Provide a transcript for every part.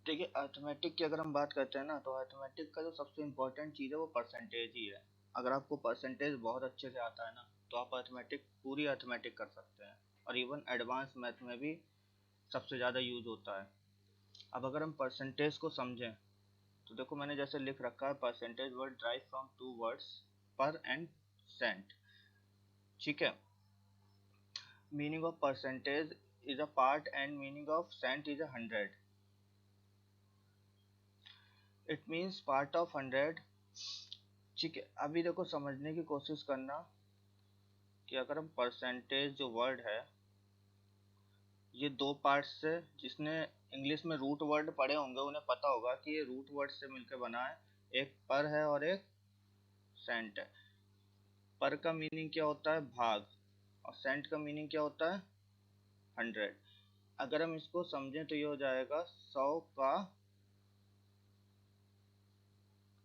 देखिए अर्थमेटिक की अगर हम बात करते हैं ना, तो अर्थमेटिक का जो सबसे इम्पोर्टेंट चीज़ है वो परसेंटेज ही है। अगर आपको परसेंटेज बहुत अच्छे से आता है ना, तो आप अर्थमेटिक पूरी अर्थमेटिक कर सकते हैं। और इवन एडवांस मैथ में भी सबसे ज़्यादा यूज होता है। अब अगर हम परसेंटेज को समझें, तो देखो मैंने जैसे लिख रखा है, percentage word drive from two words per and cent. ठीक है। Meaning of percentage is a part and meaning of cent is 100। It means part of 100। ठीक है। अभी देखो समझने की कोशिश करना कि अगर हम परसेंटेज जो वर्ड है, ये दो पार्ट्स से, जिसने इंग्लिश में रूट वर्ड पढ़े होंगे उन्हें पता होगा कि ये रूट वर्ड से मिलकर बना है। एक पर है और एक सेंट है। पर का मीनिंग क्या होता है? भाग। और सेंट का मीनिंग क्या होता है? 100। अगर हम इसको समझें तो ये हो जाएगा 100 का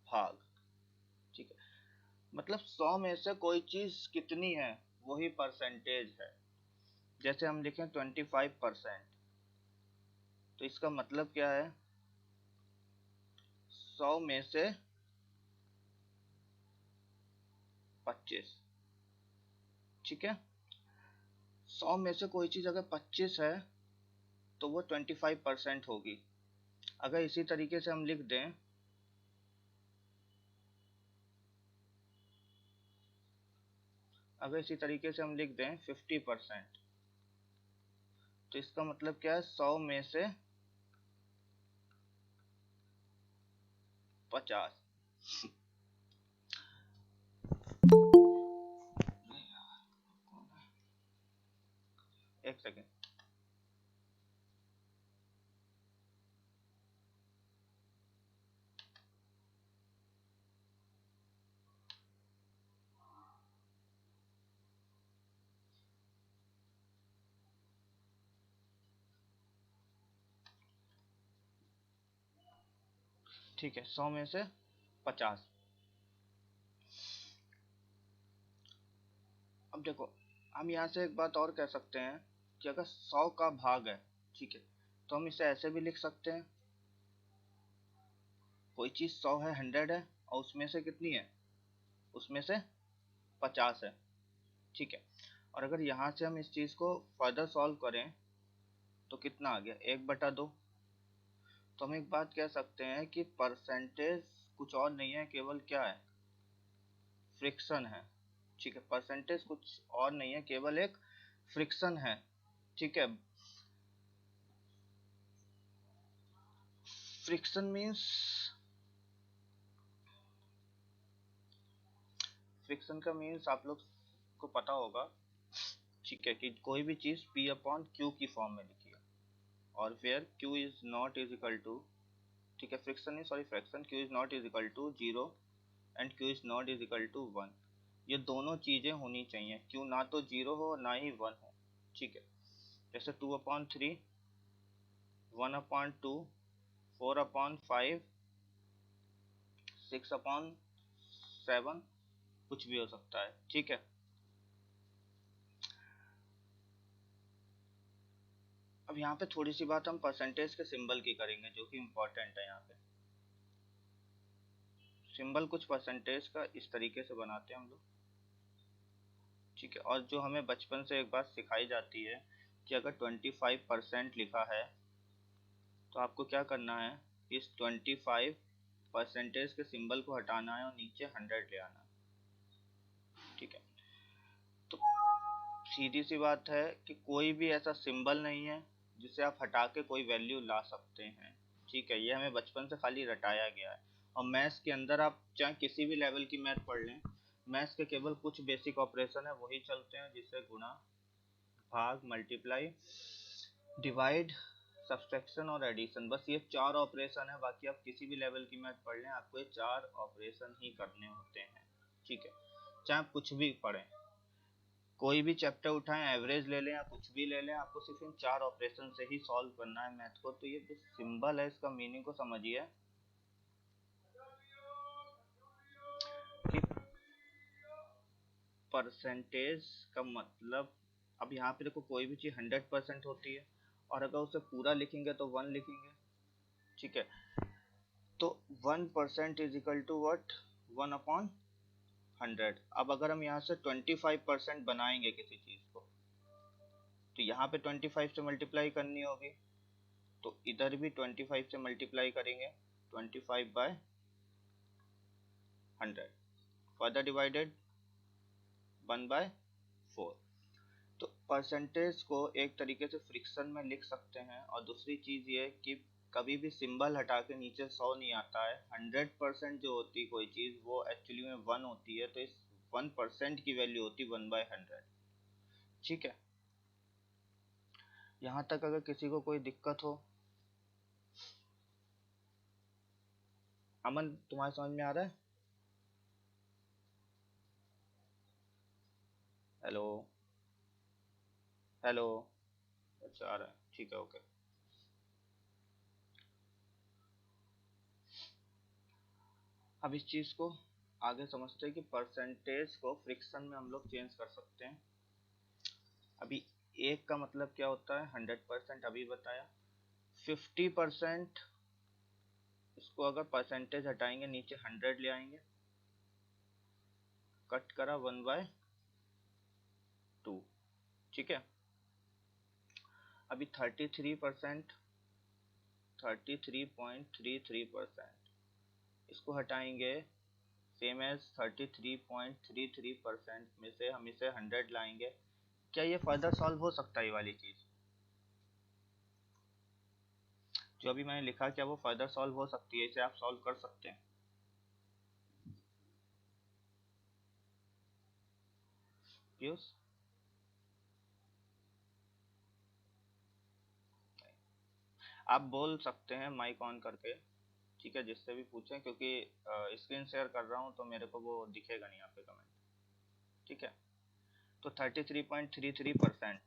भाग। ठीक है। मतलब 100 में से कोई चीज कितनी है, वही परसेंटेज है। जैसे हम लिखें 25%, तो इसका मतलब क्या है? 100 में से 25। ठीक है। 100 में से कोई चीज अगर 25 है, तो वो 25% होगी। अगर इसी तरीके से हम लिख दें, अगर इसी तरीके से हम लिख दें 50%, तो इसका मतलब क्या है? 100 में से 50। एक सेकेंड। ठीक है, 100 में से 50। अब देखो, हम यहाँ से एक बात और कह सकते हैं कि अगर 100 का भाग है, ठीक है, तो हम इसे ऐसे भी लिख सकते हैं, कोई चीज 100 है, 100 है, और उसमें से कितनी है? उसमें से 50 है। ठीक है। और अगर यहाँ से हम इस चीज को फर्दर सॉल्व करें, तो कितना आ गया? 1/2। तो हम एक बात कह सकते हैं कि परसेंटेज कुछ और नहीं है, केवल क्या है? फ्रिक्शन है। ठीक है। परसेंटेज कुछ और नहीं है, केवल एक फ्रिक्शन है। ठीक है। फ्रिक्शन मीन्स, फ्रिक्शन का मीन्स आप लोग को पता होगा, ठीक है, कि कोई भी चीज P अपॉन Q की फॉर्म में लिखी है, और where Q is not is equal to, ठीक है, friction is, sorry, fraction Q is not is equal to 0 and Q is not is equal to 1। ये दोनों चीजें होनी चाहिए, Q ना तो 0 हो ना ही 1 हो। ठीक है। जैसे 2/3, 1/2, 4/5, 6/7, कुछ भी हो सकता है। ठीक है। अब यहाँ पे थोड़ी सी बात हम परसेंटेज के सिंबल की करेंगे, जो कि इम्पोर्टेंट है। यहाँ पे सिंबल कुछ परसेंटेज का इस तरीके से बनाते हैं हम लोग। ठीक है। और जो हमें बचपन से एक बात सिखाई जाती है कि अगर 25% लिखा है, तो आपको क्या करना है? इस 25% के सिंबल को हटाना है और नीचे 100 ले आना है। ठीक है। तो सीधी सी बात है कि कोई भी ऐसा सिंबल नहीं है जिसे आप हटा के कोई वैल्यू ला सकते हैं। ठीक है। ये हमें बचपन से खाली रटाया गया है। और मैथ्स के अंदर आप चाहे किसी भी लेवल की मैथ पढ़ लें, मैथ्स के केवल कुछ बेसिक ऑपरेशन है वही चलते हैं, जिससे गुणा, भाग, मल्टीप्लाई, डिवाइड, सब्सट्रैक्शन और एडिशन, बस ये 4 ऑपरेशन है। बाकी आप किसी भी लेवल की मैथ पढ़ लें, आपको ये 4 ऑपरेशन ही करने होते हैं। ठीक है। चाहे आप कुछ भी पढ़ें, कोई भी चैप्टर उठाएं, एवरेज ले लें या कुछ भी ले लें, आपको सिर्फ इन 4 ऑपरेशन से ही सॉल्व करना है मैथ को। तो ये जो सिंबल है, इसका मीनिंग को समझिए कि परसेंटेज का मतलब, अब यहाँ पे देखो कोई भी चीज़ 100% होती है, और अगर उसे पूरा लिखेंगे तो 1 लिखेंगे। ठीक है। तो 1% इज इक्वल टू व्हाट, 1/100। अब अगर हम यहाँ से 25% बनाएंगे किसी चीज को, तो यहाँ पे 25 से मल्टीप्लाई करनी होगी, तो इधर भी 25 से मल्टीप्लाई करेंगे, 25/100 फर्दर डिवाइडेड 1/4। तो परसेंटेज को एक तरीके से फ्रिक्शन में लिख सकते हैं। और दूसरी चीज ये कि कभी भी सिंबल हटा के नीचे 100 नहीं आता है। 100% जो होती है कोई चीज वो एक्चुअली में 1 होती है, तो इस 1% की वैल्यू होती 1/100। ठीक है, यहाँ तक अगर किसी को कोई दिक्कत हो। अमन, तुम्हारे समझ में आ रहा है? Hello hello. अच्छा आ रहा है, ठीक है, ओके। अब इस चीज को आगे समझते हैं कि परसेंटेज को फ्रिक्शन में हम लोग चेंज कर सकते हैं। अभी एक का मतलब क्या होता है, 100% अभी बताया। 50% इसको अगर परसेंटेज हटाएंगे नीचे 100 ले आएंगे, कट करा 1/2। ठीक है। अभी 33%, 33.33%, इसको हटाएंगे, सेम एज 33.33% में से हम इसे 100 लाएंगे। क्या ये फर्दर सॉल्व हो सकता है? ये वाली चीज जो अभी मैंने लिखा, क्या वो फर्दर सॉल्व हो सकती है? इसे आप सॉल्व कर सकते हैं? पीयूष, आप बोल सकते हैं माइक ऑन करके, ठीक है, जिससे भी पूछें, क्योंकि स्क्रीन शेयर कर रहा हूँ तो मेरे को वो दिखेगा नहीं यहाँ पे कमेंट। ठीक है, तो 33.33%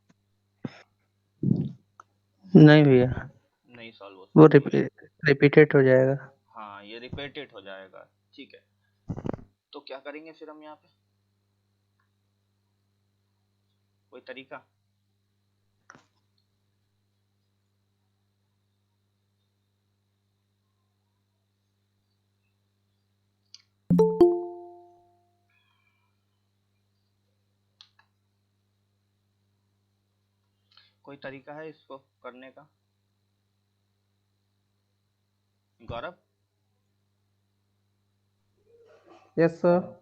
नहीं भैया, नहीं सॉल्व हो वो सकती। रिपीटेड हो जाएगा। हाँ, ये रिपीटेड हो जाएगा। ठीक है, तो क्या करेंगे फिर हम यहाँ पे? कोई तरीका? कोई तरीका है इसको करने का? गौरव? Yes sir.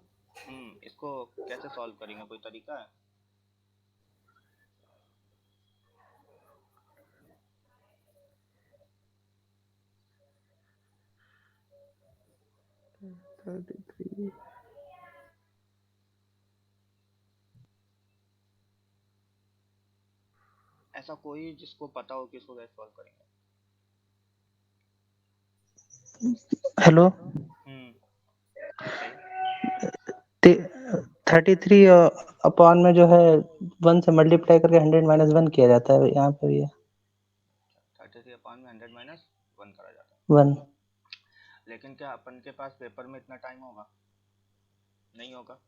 इसको कैसे सॉल्व करेंगे, कोई तरीका है? ऐसा कोई जिसको पता हो कि इसको कैसे सॉल्व करेंगे? हेलो। बताइए। 33 अपॉन में जो है 1 से मल्टीप्लाई करके 100 - 1 किया जाता है यहाँ पर। ये 33/100 - 1 करा जाता है। 1। लेकिन क्या अपन के पास पेपर में इतना टाइम होगा? नहीं होगा।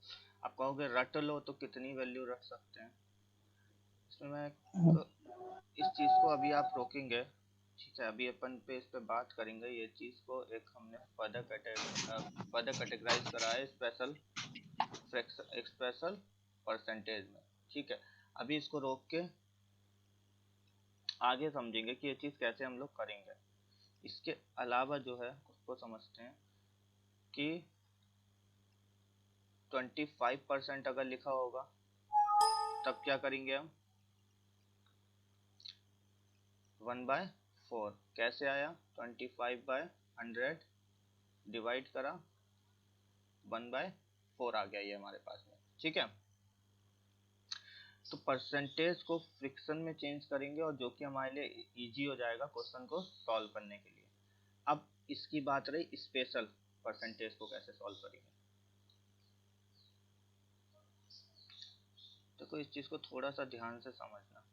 आप कहोगे रट लो, तो कितनी वैल्यू रट सकते हैं इसमें? मैं इस चीज को अभी आप रोकेंगे, ठीक है, अभी अपन पे इस पे बात करेंगे। ये चीज को एक हमने फर्दर कैटेगराइज करा है स्पेशल स्पेशल परसेंटेज में। ठीक है, अभी इसको रोक के आगे समझेंगे कि ये चीज कैसे हम लोग करेंगे। इसके अलावा जो है उसको समझते हैं कि 25% अगर लिखा होगा तब क्या करेंगे हम? 1/4 कैसे आया? 25/100 डिवाइड करा 1/4 आ गया ये हमारे पास में। ठीक है, तो परसेंटेज को फ्रिक्शन में चेंज करेंगे, और जो कि हमारे लिए इजी हो जाएगा क्वेश्चन को सॉल्व करने के लिए। अब इसकी बात रही स्पेशल परसेंटेज को कैसे सॉल्व करेंगे। देखो, इस चीज को थोड़ा सा ध्यान से समझना।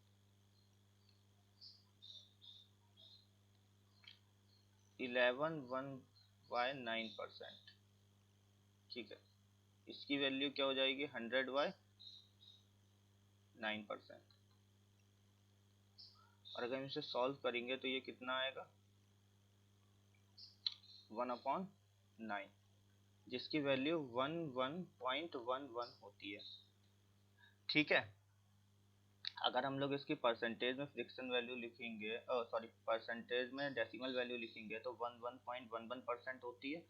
11/1/9%, ठीक है, इसकी वैल्यू क्या हो जाएगी? 100/9%। और अगर हम इसे सॉल्व करेंगे तो ये कितना आएगा? 1/9, जिसकी वैल्यू 11.11 होती है। ठीक है, अगर हम लोग इसकी परसेंटेज में फ्रिक्शन वैल्यू लिखेंगे, सॉरी परसेंटेज में डेसिमल वैल्यू लिखेंगे तो 11.11% होती है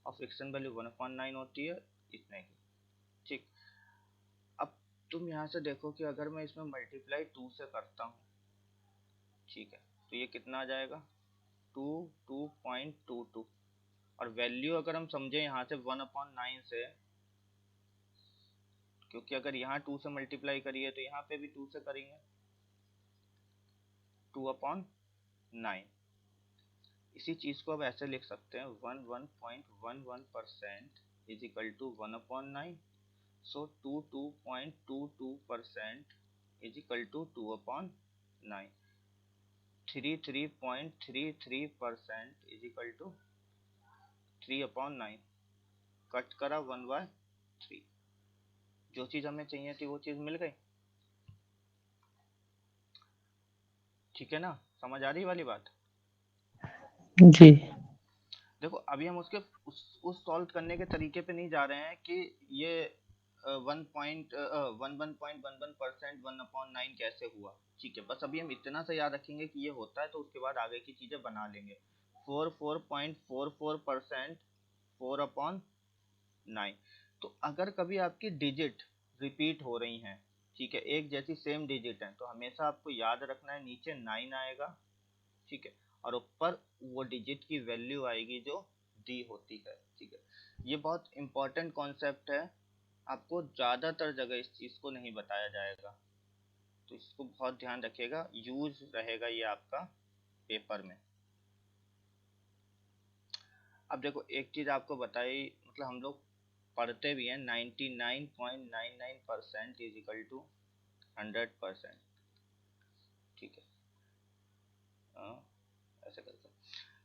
और फ्रिक्शन वैल्यू 1/9 होती है, इतने की। ठीक, अब तुम यहाँ से देखो कि अगर मैं इसमें मल्टीप्लाई 2 से करता हूँ, ठीक है, तो ये कितना आ जाएगा 2.22, और वैल्यू अगर हम समझे यहाँ से 1/9 से, क्योंकि अगर यहाँ 2 से मल्टीप्लाई करिए तो यहाँ पे भी 2 से करेंगे, 2/9। इसी चीज को अब ऐसे लिख सकते हैं 11.11% is equal to 1/9, so 22.22% is equal to 2/9, 33.33% is equal to 3/9, cut करा 1/3, जो चीज हमें चाहिए थी वो चीज मिल गई। ठीक है ना, समझ आ रही वाली बात? जी। देखो अभी हम उसके उस सॉल्व करने के तरीके पे नहीं जा रहे हैं कि ये 1.11% 1/9 कैसे हुआ। ठीक है, बस अभी हम इतना सा याद रखेंगे कि ये होता है, तो उसके बाद आगे की चीजें बना लेंगे। 44.44% 4/9। तो अगर कभी आपकी डिजिट रिपीट हो रही हैं, ठीक है, एक जैसी सेम डिजिट है, तो हमेशा आपको याद रखना है नीचे 9 आएगा, ठीक है, और ऊपर वो डिजिट की वैल्यू आएगी जो दी होती है। ठीक है, ये बहुत इंपॉर्टेंट कॉन्सेप्ट है, आपको ज्यादातर जगह इस चीज को नहीं बताया जाएगा, तो इसको बहुत ध्यान रखिएगा, यूज रहेगा ये आपका पेपर में। अब देखो एक चीज आपको बताई, मतलब हम लोग पढ़ते भी हैं 99.99% इज इक्वल टू 100%। ठीक है, ऐसे करके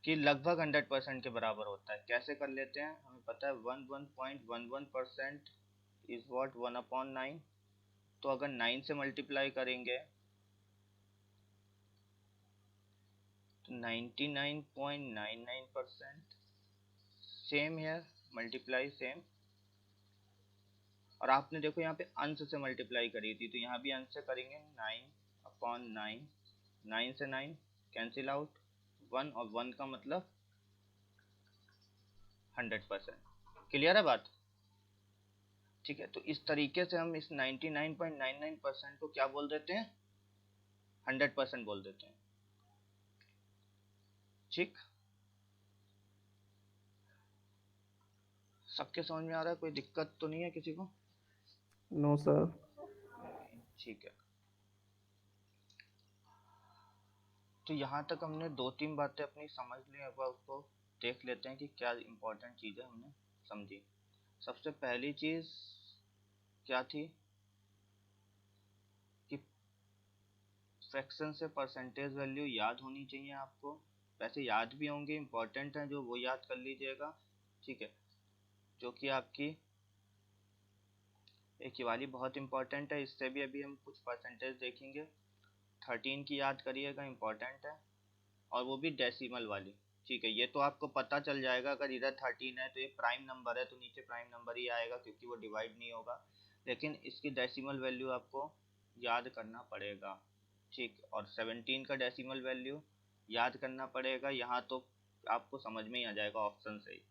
कि लगभग 100% के बराबर होता है। कैसे कर लेते हैं, हमें पता है 11.11% इज व्हाट 1/9, तो अगर 9 से मल्टीप्लाई करेंगे तो 99.99%, सेम है, मल्टीप्लाई सेम। और आपने देखो यहाँ पे अंश से मल्टीप्लाई करी थी, तो यहाँ भी अंश से करेंगे 9/9, 9 से 9 कैंसिल आउट, 1 और 1 का मतलब 100%। क्लियर है बात? ठीक है, तो इस तरीके से हम इस 99.99% को क्या बोल देते हैं, 100% बोल देते हैं। ठीक, सबके समझ में आ रहा है, कोई दिक्कत तो नहीं है किसी को? No sir. ठीक है, तो यहाँ तक हमने 2-3 बातें अपनी समझ ली, अब उसको देख लेते हैं कि क्या इंपॉर्टेंट चीजें हमने समझी। सबसे पहली चीज क्या थी कि फ्रैक्शन से परसेंटेज वैल्यू याद होनी चाहिए आपको, वैसे याद भी होंगे, इंपॉर्टेंट है जो वो याद कर लीजिएगा। ठीक है, जो कि आपकी एक ये वाली बहुत इंपॉर्टेंट है, इससे भी अभी हम कुछ परसेंटेज देखेंगे। 13 की याद करिएगा, इंपॉर्टेंट है, और वो भी डेसिमल वाली। ठीक है, ये तो आपको पता चल जाएगा, अगर इधर 13 है तो ये प्राइम नंबर है, तो नीचे प्राइम नंबर ही आएगा क्योंकि वो डिवाइड नहीं होगा, लेकिन इसकी डेसिमल वैल्यू आपको याद करना पड़ेगा। ठीक, और 17 का डेसिमल वैल्यू याद करना पड़ेगा, यहाँ तो आपको समझ में ही आ जाएगा ऑप्शन से ही,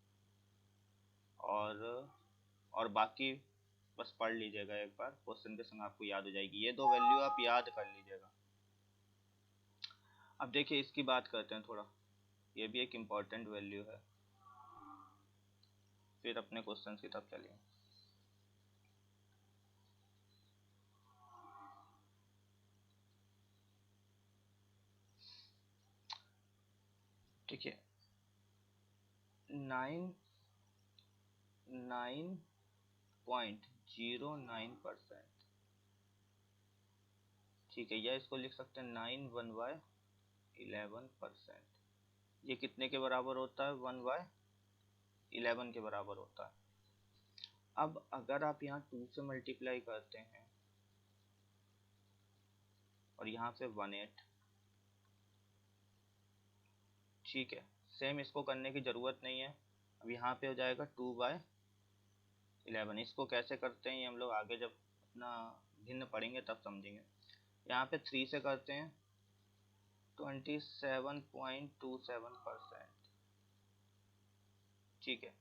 और बाकी बस पढ़ लीजिएगा एक बार, क्वेश्चन के संग आपको याद हो जाएगी, ये दो वैल्यू आप याद कर लीजिएगा। अब देखिए इसकी बात करते हैं थोड़ा, ये भी एक इम्पॉर्टेंट वैल्यू है, फिर अपने क्वेश्चन की तरफ चलिए। ठीक है, 99.09%, ठीक है, या इसको लिख सकते हैं 9 1/11%, ये कितने के बराबर होता है, 1/11 के बराबर होता है। अब अगर आप यहाँ 2 से मल्टीप्लाई करते हैं और यहाँ से 18, ठीक है, सेम इसको करने की ज़रूरत नहीं है। अब यहाँ पे हो जाएगा 2/11। इसको कैसे करते हैं ये हम लोग आगे जब अपना भिन्न पढ़ेंगे तब समझेंगे। यहाँ पे 3 से करते हैं 27.27%। ठीक है,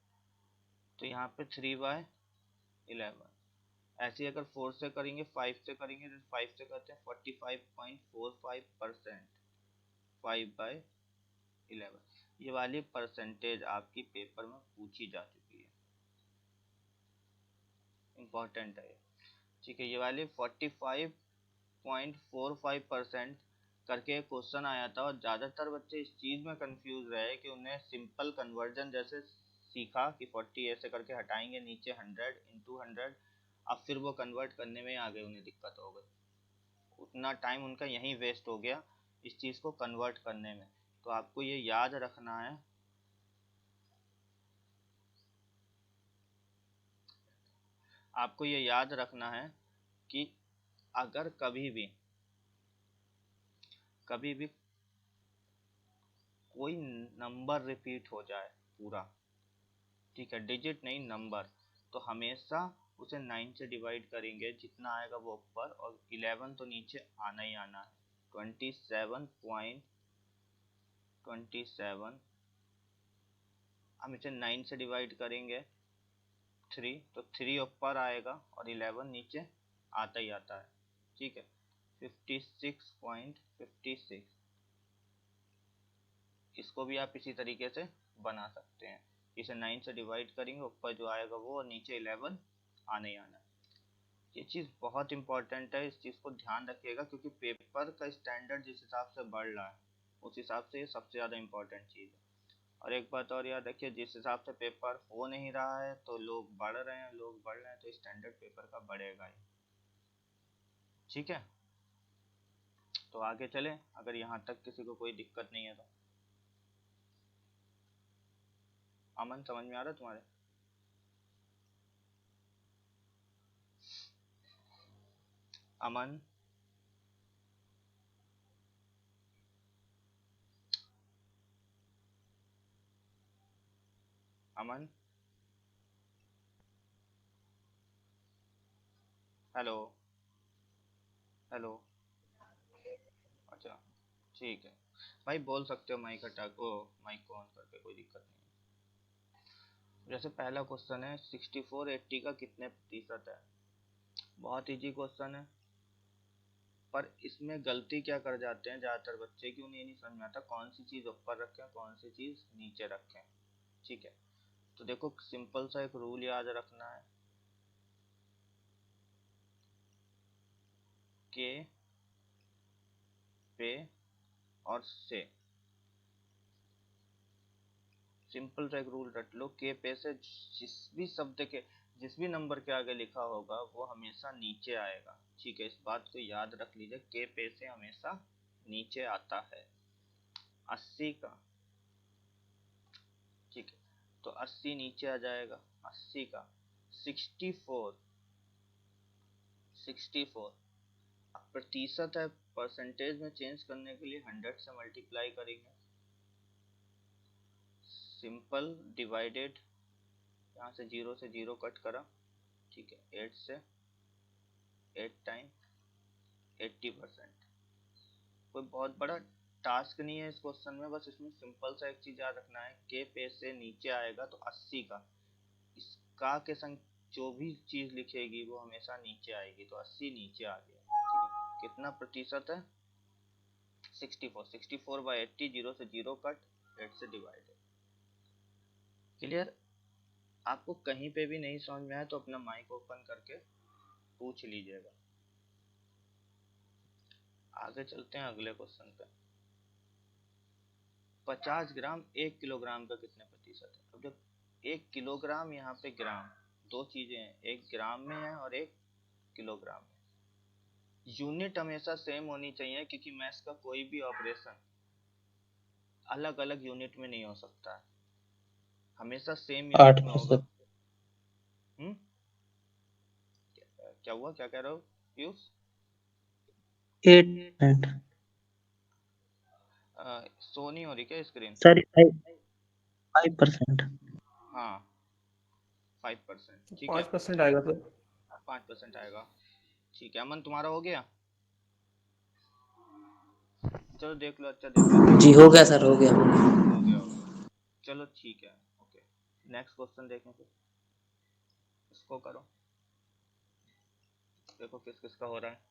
तो यहाँ पे 3/11। ऐसे ही अगर 4 से करेंगे, 5 से करेंगे तो 5 से करते हैं 45.45%। 5/11 ये वाली परसेंटेज आपकी पेपर में पूछी जा चुकी है, इम्पोर्टेंट है। ठीक है, ये वाली 45.45% करके क्वेश्चन आया था और ज़्यादातर बच्चे इस चीज़ में कंफ्यूज रहे कि उन्हें सिंपल कन्वर्जन जैसे सीखा कि 40 ऐसे करके हटाएंगे नीचे 100 इंटू 100, अब फिर वो कन्वर्ट करने में आगे उन्हें दिक्कत हो गई। उतना टाइम उनका यहीं वेस्ट हो गया इस चीज़ को कन्वर्ट करने में। तो आपको ये याद रखना है, आपको ये याद रखना है कि अगर कभी भी कोई नंबर रिपीट हो जाए पूरा, ठीक है, डिजिट नहीं नंबर, तो हमेशा उसे 9 से डिवाइड करेंगे, जितना आएगा वो ऊपर और 11 तो नीचे आना ही आना है। 27.27 हम इसे 9 से डिवाइड करेंगे 3, तो 3 ऊपर आएगा और 11 नीचे आता ही आता है। ठीक है, 56.56। इसको भी आप इसी तरीके से बना सकते हैं। इसे 9 से डिवाइड करेंगे, ऊपर जो आएगा वो और नीचे 11 आने ही आना है। ये चीज़ बहुत इंपॉर्टेंट है, इस चीज़ को ध्यान रखिएगा क्योंकि पेपर का स्टैंडर्ड जिस हिसाब से बढ़ रहा है उस हिसाब से ये सबसे ज़्यादा इम्पोर्टेंट चीज़ है। और एक बात और याद रखिए, जिस हिसाब से पेपर हो नहीं रहा है तो लोग बढ़ रहे हैं, तो स्टैंडर्ड पेपर का बढ़ेगा ही। ठीक है, तो आगे चलें, अगर यहाँ तक किसी को कोई दिक्कत नहीं है तो। अमन समझ में आ रहा है तुम्हारे? अमन, अमन, हेलो, हेलो। अच्छा, ठीक है भाई, बोल सकते हो माइक हटा को, माइक को ऑन करके, कोई दिक्कत नहीं है। जैसे पहला क्वेश्चन है 64/80 का कितने प्रतिशत है। बहुत इजी क्वेश्चन है, पर इसमें गलती क्या कर जाते हैं ज़्यादातर बच्चे कि उन्हें ये नहीं समझ में आता कौन सी चीज़ ऊपर रखें कौन सी चीज़ नीचे रखें। ठीक है, तो देखो सिंपल सा एक रूल याद रखना है, के पे और से। सिंपल सा एक रूल रट लो, के पे से जिस भी शब्द के, जिस भी नंबर के आगे लिखा होगा वो हमेशा नीचे आएगा। ठीक है, इस बात को याद रख लीजिए, के पे से हमेशा नीचे आता है। 80 का, ठीक है, तो 80 नीचे आ जाएगा। 80 का 64, 64 अब प्रतिशत है, परसेंटेज में चेंज करने के लिए 100 से मल्टीप्लाई करेंगे। सिंपल डिवाइडेड, यहाँ से 0 से 0 कट करा, ठीक है, 8 से 8 टाइम 80%। कोई बहुत बड़ा टास्क नहीं है इस क्वेश्चन में, बस इसमें सिंपल सा एक चीज याद रखना है, के पे से नीचे आएगा तो 80 का, इसका के संग जो भी चीज लिखेगी वो हमेशा नीचे आएगी, तो 80 नीचे आ गया। ठीक है, कितना प्रतिशत है? 64, 64/80, 0 से 0 कट, 8 से डिवाइडेड। क्लियर? आपको कहीं पे भी नहीं समझ में आए तो अपना माइक ओपन करके पूछ लीजिएगा। आगे चलते हैं अगले क्वेश्चन पे। 50 ग्राम 1 किलोग्राम का कितने प्रतिशत है। अब जब 1 किलोग्राम, यहाँ पे ग्राम, दो चीजें हैं, एक ग्राम में है और एक किलोग्राम में। यूनिट हमेशा सेम होनी चाहिए क्योंकि मैथ्स का कोई भी ऑपरेशन अलग अलग यूनिट में नहीं हो सकता है, हमेशा सेम यूनिट में होगा। 8%। हम्म, क्या हुआ, क्या कह रहे हो पीयूष? 8%। शो नहीं हो रही क्या स्क्रीन? सॉरी भाई, 5%। हाँ 5%, ठीक है। 5% आएगा तो 5% आएगा, ठीक है। अमन तुम्हारा हो गया? चलो देख लो, अच्छा देख लो। जी हो गया सर, हो गया। हो गया हो गया, चलो ठीक है, ओके। नेक्स्ट क्वेश्चन देखें फिर, इसको करो, देखो किस किस का हो रहा है।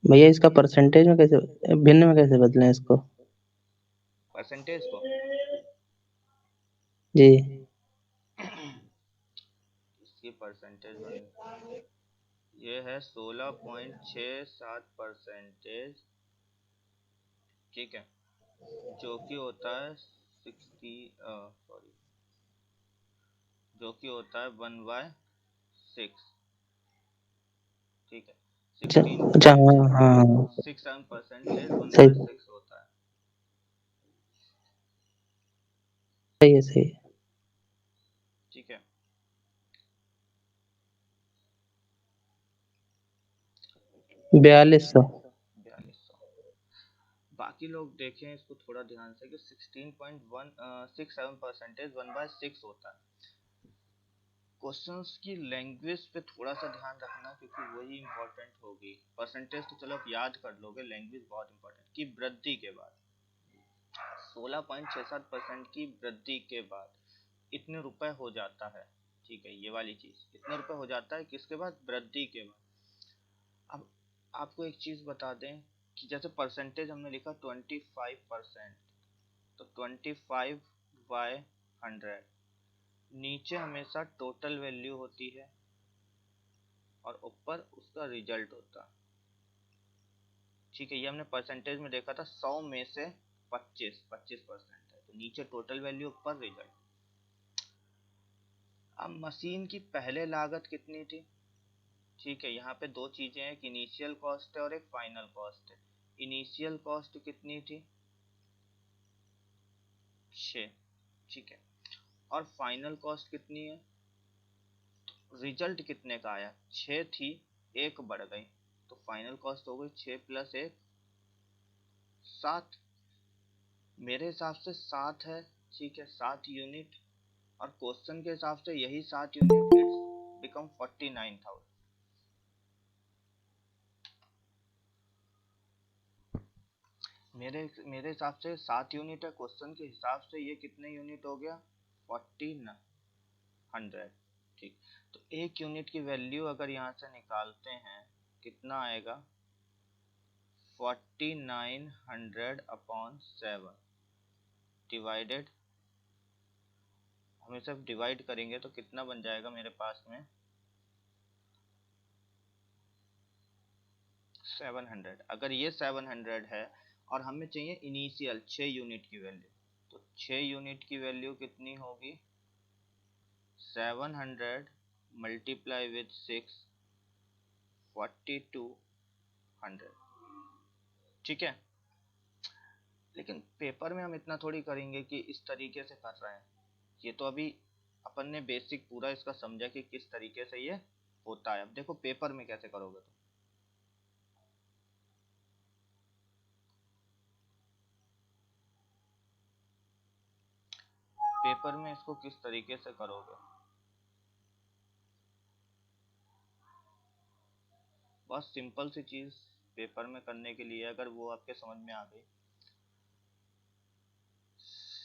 भैया इसका परसेंटेज में कैसे, भिन्न में कैसे बदलें इसको? परसेंटेज को जी। इसकी परसेंटेज बन, ये है 16.67%, ठीक है, जो कि होता है 1/6, ठीक है। अच्छा अच्छा, हाँ हाँ, 16.67% वन सही बाय सिक्स होता है, सही है, सही है। ठीक है। बयालीस सौ। 4200। बाकी लोग देखें इसको थोड़ा ध्यान से कि 16.167% 1/6 होता है। क्वेश्चंस की लैंग्वेज पे थोड़ा सा ध्यान रखना, क्योंकि वही इंपॉर्टेंट होगी। परसेंटेज तो चलो आप याद कर लोगे, लैंग्वेज बहुत इंपॉर्टेंट। की वृद्धि के बाद 16.67% की वृद्धि के बाद इतने रुपए हो जाता है, ठीक है। ये वाली चीज इतने रुपए हो जाता है किसके बाद? वृद्धि के बाद। अब आपको एक चीज बता दें कि जैसे परसेंटेज हमने लिखा 25%, तो 25/100, नीचे हमेशा टोटल वैल्यू होती है और ऊपर उसका रिजल्ट होता है, ठीक है। ये हमने परसेंटेज में देखा था, 100 में से 25% है, तो नीचे टोटल वैल्यू, ऊपर रिजल्ट। अब मशीन की पहले लागत कितनी थी? ठीक है, यहाँ पे दो चीजें हैं, एक इनिशियल कॉस्ट है और एक फाइनल कॉस्ट है। इनिशियल कॉस्ट कितनी थी? 6, ठीक है। और फाइनल कॉस्ट कितनी है? रिजल्ट कितने का आया? 6 थी, 1 बढ़ गई, तो फाइनल कॉस्ट हो गई 6 + 1 7। मेरे हिसाब से 7 है, ठीक है, 7 यूनिट। और क्वेश्चन के हिसाब से यही 7 यूनिट, इट्स बिकम 49,000। मेरे हिसाब से 7 यूनिट है, क्वेश्चन के हिसाब से ये कितने यूनिट हो गया? 1400, ठीक। तो एक यूनिट की वैल्यू अगर यहाँ से निकालते हैं, कितना आएगा? 4900/7 डिवाइडेड, हम इसे डिवाइड करेंगे तो कितना बन जाएगा मेरे पास में? 700। अगर ये 700 है और हमें चाहिए इनिशियल 6 यूनिट की वैल्यू, तो 6 यूनिट की वैल्यू कितनी होगी? 700 मल्टीप्लाई विथ 6, 4200, ठीक है। लेकिन पेपर में हम इतना थोड़ी करेंगे कि इस तरीके से कर रहे हैं। ये तो अभी अपन ने बेसिक पूरा इसका समझा कि किस तरीके से ये होता है। अब देखो पेपर में कैसे करोगे, तो पेपर में इसको किस तरीके से करोगे, बहुत सिंपल सी चीज पेपर में करने के लिए, अगर वो आपके समझ में आ गई।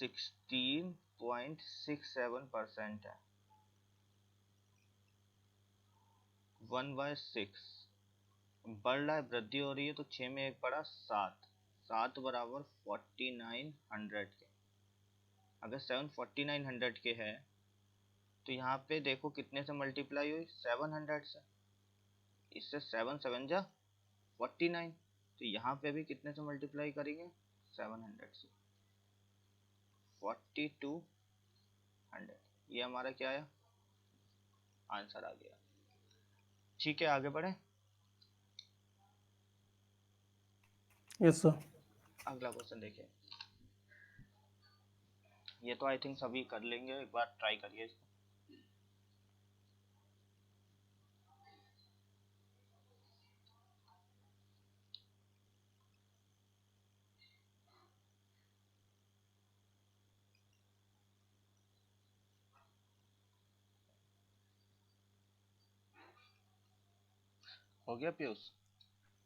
16.67% है, 1/6 बढ़ रहा है, वृद्धि हो रही है, तो 6 में 1 बढ़ा 7, 7 बराबर 4900 के। अगर 7 4900 के है, तो यहाँ पे देखो कितने से मल्टीप्लाई हुई? 700 से। इससे 7 7 जा 49, तो यहाँ पे भी कितने से मल्टीप्लाई करेंगे? 700 से, 4200। ये हमारा क्या आया? आंसर आ गया, ठीक है। आगे बढ़े। Yes sir. अगला क्वेश्चन देखिए, ये तो आई थिंक सभी कर लेंगे, एक बार ट्राई करिए इसको। हो गया पीयूष?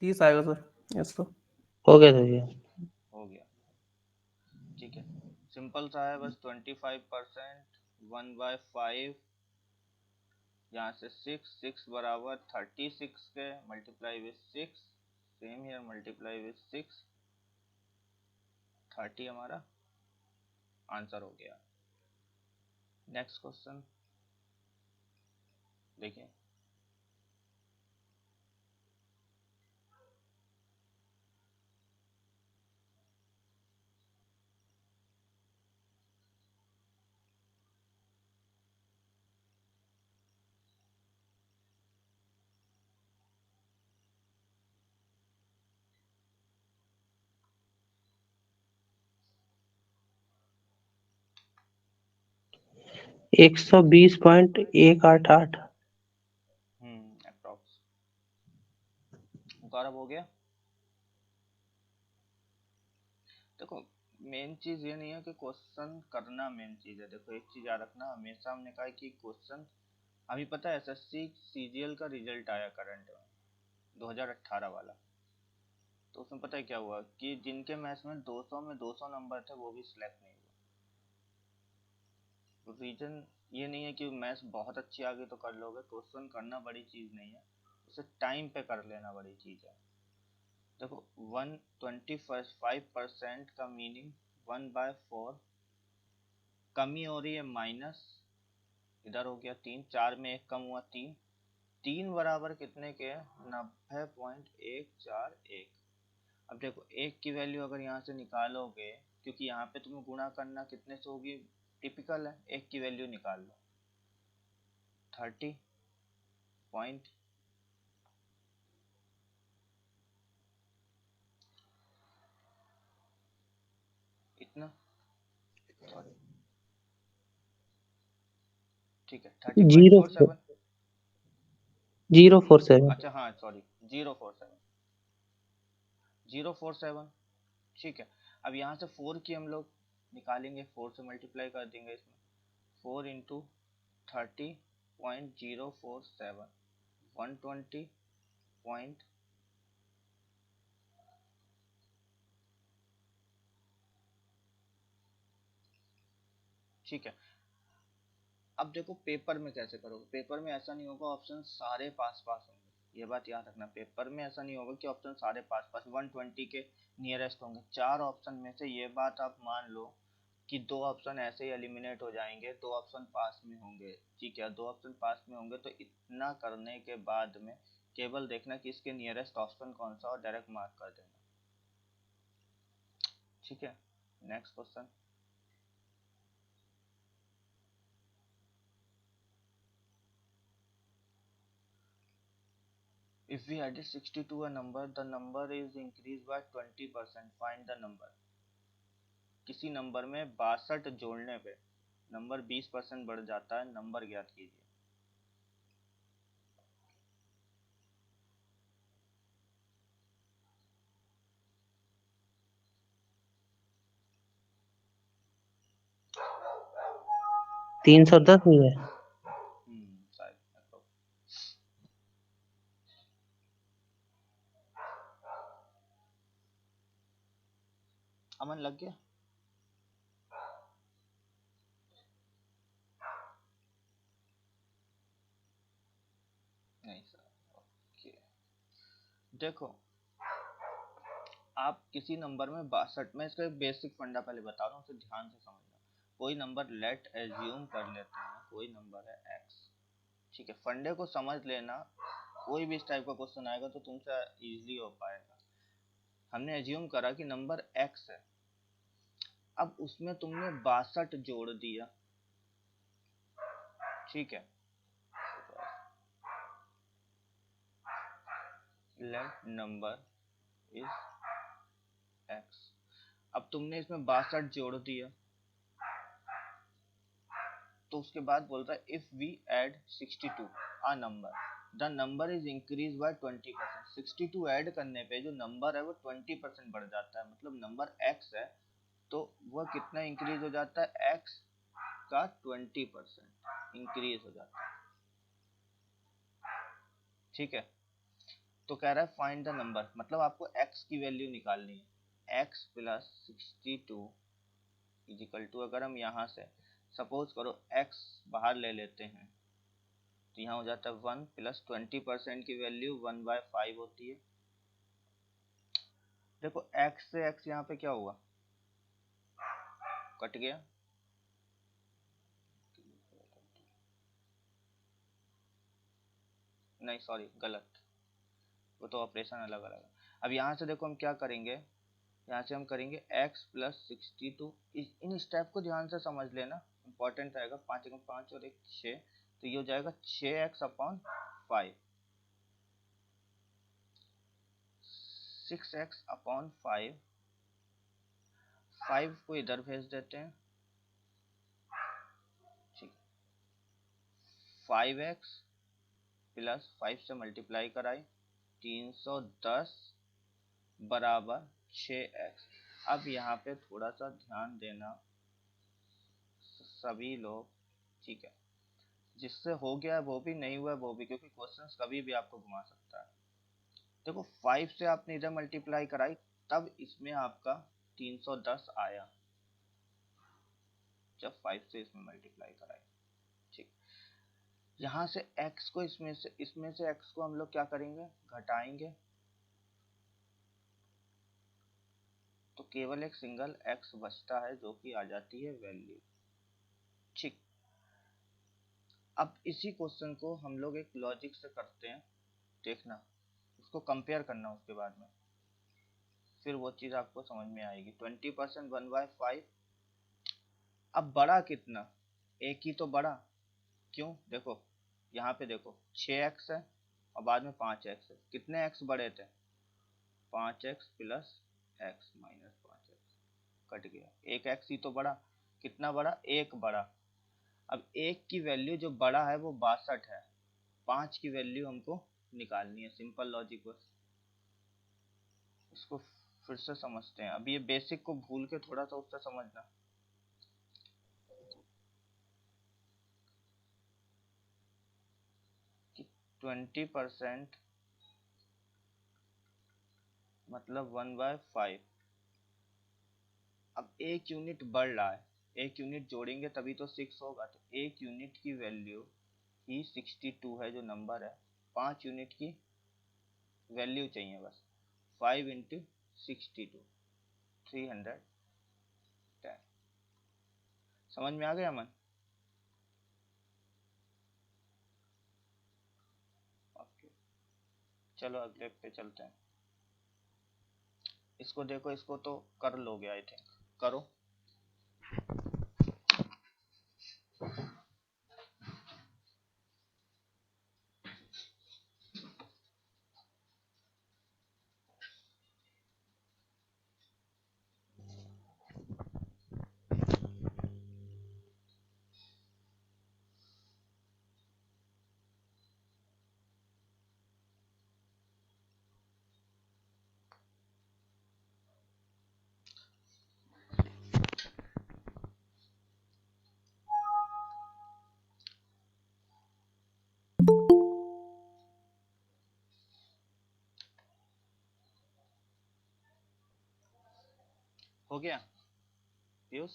30 आएगा सर। Yes sir. हो गया सर ये। हो गया, ठीक है, सिंपल सा है बस। 25% 1/5, यहाँ से 6 बराबर 36 के multiply with 6, same here multiply with 6, 30 हमारा आंसर हो गया। नेक्स्ट क्वेश्चन देखिए, एक 120.188। अप्रॉक्स। गौरव हो गया? देखो मेन चीज ये नहीं है कि क्वेश्चन करना मेन चीज है। देखो एक चीज याद रखना, हमेशा हमने कहा कि क्वेश्चन, अभी पता है एसएससी सीजीएल का रिजल्ट आया करंट में 2018 वाला, तो उसमें पता है क्या हुआ कि जिनके मैथ्स में 200 में 200 नंबर थे वो भी सिलेक्ट नहीं हुआ। रीजन ये नहीं है कि मैथ्स बहुत अच्छी आ गई तो कर लोगे, क्वेश्चन करना बड़ी चीज नहीं है, उसे टाइम पे कर लेना बड़ी चीज है। देखो 125% का मीनिंग 1/4, कमी हो रही है माइनस, इधर हो गया 3, 4 में 1 कम हुआ 3, 3 बराबर कितने के 90.141। अब देखो एक की वैल्यू अगर यहाँ से निकालोगे, क्योंकि यहाँ पे तुम्हें गुणा करना कितने से होगी, टिपिकल है, एक की वैल्यू निकाल लो 30 पॉइंट, इतना, सॉरी ठीक है 30.47, 047। अच्छा हाँ सॉरी 047, 047, ठीक है। अब यहाँ से 4 की हम लोग निकालेंगे, 4 से मल्टीप्लाई कर देंगे इसमें, 4 इंटू 30.047, 120 पॉइंट, ठीक है। अब देखो पेपर में कैसे करोगे, पेपर में ऐसा नहीं होगा ऑप्शन सारे पास पास होंगे, ये बात याद रखना, पेपर में ऐसा नहीं होगा कि ऑप्शन सारे पास पास 120 के नियरेस्ट होंगे, 4 ऑप्शन में से ये बात आप मान लो कि 2 ऑप्शन ऐसे ही एलिमिनेट हो जाएंगे, 2 ऑप्शन पास में होंगे, ठीक है, 2 ऑप्शन पास में होंगे, तो इतना करने के बाद में केवल देखना कि इसके नियरेस्ट ऑप्शन कौन सा और डायरेक्ट मार्क कर देना, ठीक है। Next question, if we added 60 to a number, the number is increased by 20%, find the number। किसी नंबर में 62 जोड़ने पे नंबर 20% बढ़ जाता है, नंबर ज्ञात कीजिए। तीन सौ दस हुई है। शायद अमन लग गया? नहीं सर, ओके। देखो आप किसी नंबर में 62, मैं इसका एक बेसिक फंडा पहले बता रहा हूँ, उसे ध्यान से समझना। कोई नंबर लेट एज्यूम कर लेते हैं, कोई नंबर है एक्स, ठीक है, फंडे को समझ लेना, कोई भी इस टाइप का क्वेश्चन आएगा तो तुमसे इजीली हो पाएगा। हमने एज्यूम करा कि नंबर एक्स है, अब उसमें तुमने 62 जोड़ दिया, ठीक है, लेट नंबर इज x। अब तुमने इसमें 62 जोड़ दिया, तो उसके बाद बोलता है if we add 62 a number, the number is increase by 20%। 62 add करने पे जो नंबर है वो 20% बढ़ जाता है, मतलब नंबर x है तो वह कितना इंक्रीज हो जाता है, x का 20% इंक्रीज हो जाता है। ठीक है, तो कह रहा है फाइंड द नंबर, मतलब आपको x की वैल्यू निकालनी है। x plus 62 is equal to, अगर हम यहाँ से सपोज करो x बाहर ले लेते हैं तो यहाँ हो जाता है 1 प्लस 20% की वैल्यू 1/5 होती है। देखो x से x यहाँ पे क्या हुआ, कट गया, नहीं सॉरी गलत, वो तो ऑपरेशन अलग अलग है। अब यहाँ से देखो हम क्या करेंगे, यहाँ से हम करेंगे x प्लस 62, इन स्टेप को ध्यान से समझ लेना, इंपॉर्टेंट रहेगा। 5 1 5 और 1 6, तो ये हो जाएगा 6x अपॉन 5, 6x अपॉन 5, 5 को इधर भेज देते हैं, ठीक, 5x प्लस 5 से मल्टीप्लाई कराई 310 बराबर 6x। अब यहाँ पे थोड़ा सा ध्यान देना सभी लोग, ठीक है, जिससे हो गया वो भी, नहीं हुआ वो भी, क्योंकि क्वेश्चंस कभी भी आपको घुमा सकता है। देखो 5 से आपने इधर मल्टीप्लाई कराई, तब इसमें आपका 310 आया, जब 5 से इसमें मल्टीप्लाई कराई। ठीक, यहाँ से x को इसमें से x को हम लोग क्या करेंगे, घटाएंगे, तो केवल एक सिंगल x बचता है जो कि आ जाती है वैल्यू। ठीक, अब इसी क्वेश्चन को हम लोग एक लॉजिक से करते हैं, देखना, उसको कंपेयर करना उसके बाद में, फिर वो चीज आपको समझ में आएगी। 20% 1/5, अब बड़ा कितना, एक ही तो बड़ा, क्यों, देखो यहाँ पे देखो 6x है और बाद में 5x है, कितने x बड़े थे, 5x plus x minus 5x, cut गया, एक x ही तो बड़ा, कितना बड़ा, एक बड़ा। अब एक की वैल्यू जो बड़ा है वो 62 है, 5 की वैल्यू हमको निकालनी है, सिंपल लॉजिक बस। इसको फिर से समझते हैं, अब ये बेसिक को भूल के थोड़ा सा उससे समझना। कि 20% मतलब 1/5, अब एक यूनिट बढ़ रहा है, एक यूनिट जोड़ेंगे तभी तो 6 होगा, तो एक यूनिट की वैल्यू ही 62 है जो नंबर है, 5 यूनिट की वैल्यू चाहिए बस, 5 इंटू 62 310। समझ में आ गया मन, ओके, चलो अगले पे चलते हैं। इसको देखो, इसको तो कर लोगे आई थिंक, करो। हो गया पीयूष,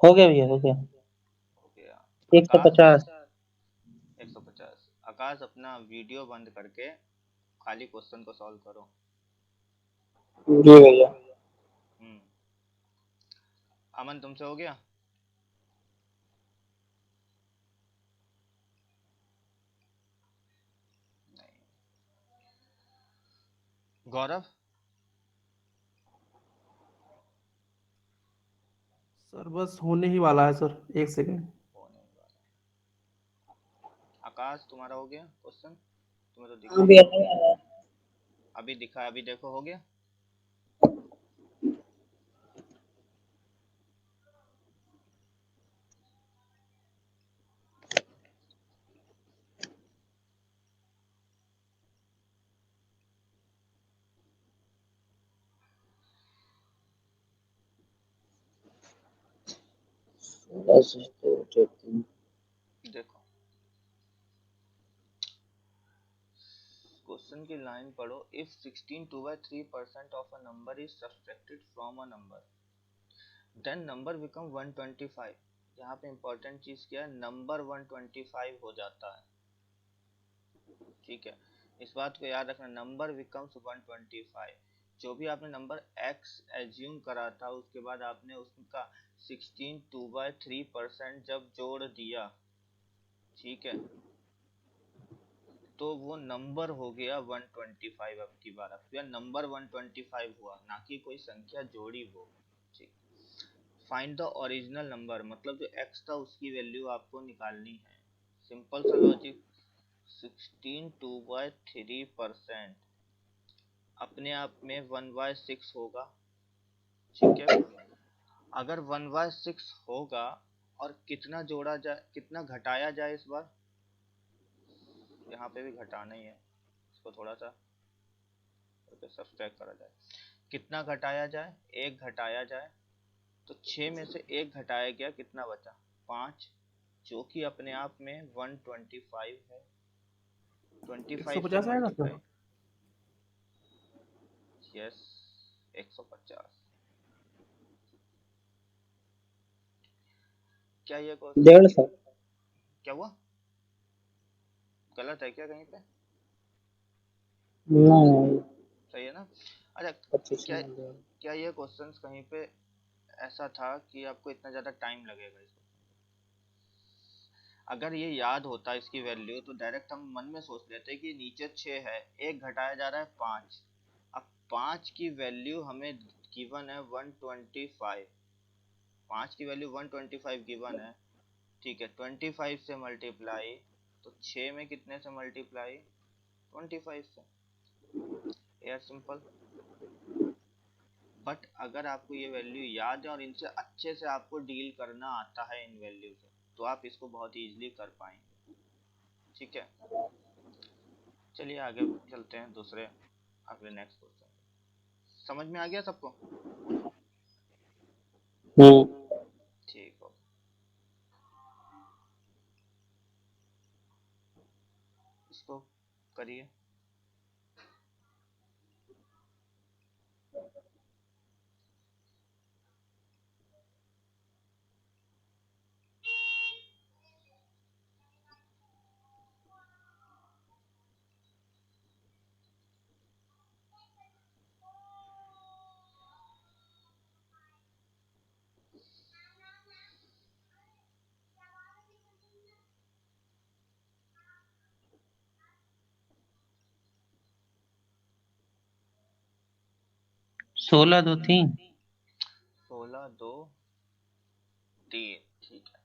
हो गया भैया, हो गया। हो गया। आकाश 150। 150, आकाश अपना वीडियो बंद करके खाली क्वेश्चन को सॉल्व करो। जी भैया। हम्म, अमन तुमसे हो गया, नहीं, गौरव, सर बस होने ही वाला है सर, एक सेकेंड। होने वाला। आकाश तुम्हारा हो गया क्वेश्चन, तुम्हें तो दिख हाँ नहीं भैया, रहा। नहीं आया। अभी दिखा, अभी देखो हो गया। देखो क्वेश्चन की लाइन पढ़ो। If 16 2/3% of a number is subtracted from a number then number become 125। यहाँ पे इंपॉर्टेंट चीज क्या है, नंबर 125 हो जाता है। ठीक है, इस बात को याद रखना, नंबर बिकम्स 125। जो भी आपने नंबर x एज्यूम करा था, उसके बाद आपने उसका 16 2/3% जब जोड़ दिया, ठीक है, तो वो नंबर हो गया 125। अब की बार आपका नंबर 125 हुआ, ना कि कोई संख्या जोड़ी वो। ठीक, फाइंड द ओरिजिनल नंबर, मतलब जो x था उसकी वैल्यू आपको निकालनी है। सिंपल सा लॉजिक, 16 2/3% अपने आप में 1/6 होगा। ठीक है, अगर 1/6 होगा और कितना जोड़ा जाए, कितना घटाया जाए, इस बार यहाँ पे भी घटाना ही है, इसको थोड़ा सा सब्सट्रैक्ट करा जाए। कितना घटाया जाए, एक घटाया जाए, तो 6 में से एक घटाया गया, कितना बचा, 5, जो कि अपने आप में 125 है। 25 से 150 आएगा मल्टीप्लाई, सर? यस 150। क्या ये क्वेश्चन 150। क्या हुआ, गलत है क्या कहीं पे? नहीं, सही है ना? अच्छा, 25 क्या में 150। क्या ये क्वेश्चंस कहीं पे ऐसा था कि आपको इतना ज्यादा टाइम लगेगा इसको? अगर ये याद होता इसकी वैल्यू, तो डायरेक्ट हम मन में सोच लेते कि नीचे 6 है, एक घटाया जा रहा है 5। अब 5 की वैल्यू हमें गिवन है 125, 5 की वैल्यू 125 गिवन है। ठीक है, 25 से मल्टीप्लाई, तो 6 में कितने से मल्टीप्लाई, 25 से। यार सिंपल। बट अगर आपको ये वैल्यू याद है और इनसे अच्छे से आपको डील करना आता है इन वैल्यू से, तो आप इसको बहुत इजीली कर पाएंगे। ठीक है, चलिए आगे चलते हैं दूसरे, अगले नेक्स्ट क्वेश्चन। समझ में आ गया सबको? हम्म। ठीक हो, इसको करिए। सोलह दो तीन 16 2 3। ठीक है,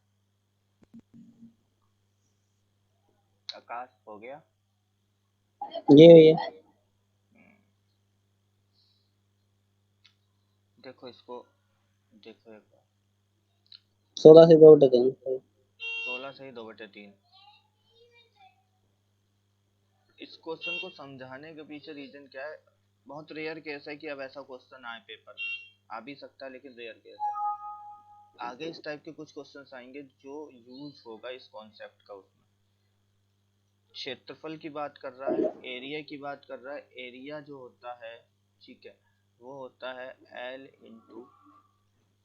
आकाश हो गया। ये भैया। देखो इसको, देखो एक बार, 16 से 2 बटे 3। 16 से ही 2/3। इस क्वेश्चन को समझाने के पीछे रीजन क्या है, बहुत रेयर केस है कि अब ऐसा क्वेश्चन आए पेपर में, आ भी सकता है लेकिन रेयर केस है। आगे इस टाइप के कुछ क्वेश्चंस आएंगे जो यूज होगा इस कॉन्सेप्ट का। उसमें क्षेत्रफल की बात कर रहा है, एरिया की बात कर रहा है। एरिया जो होता है, ठीक है, वो होता है L इंटू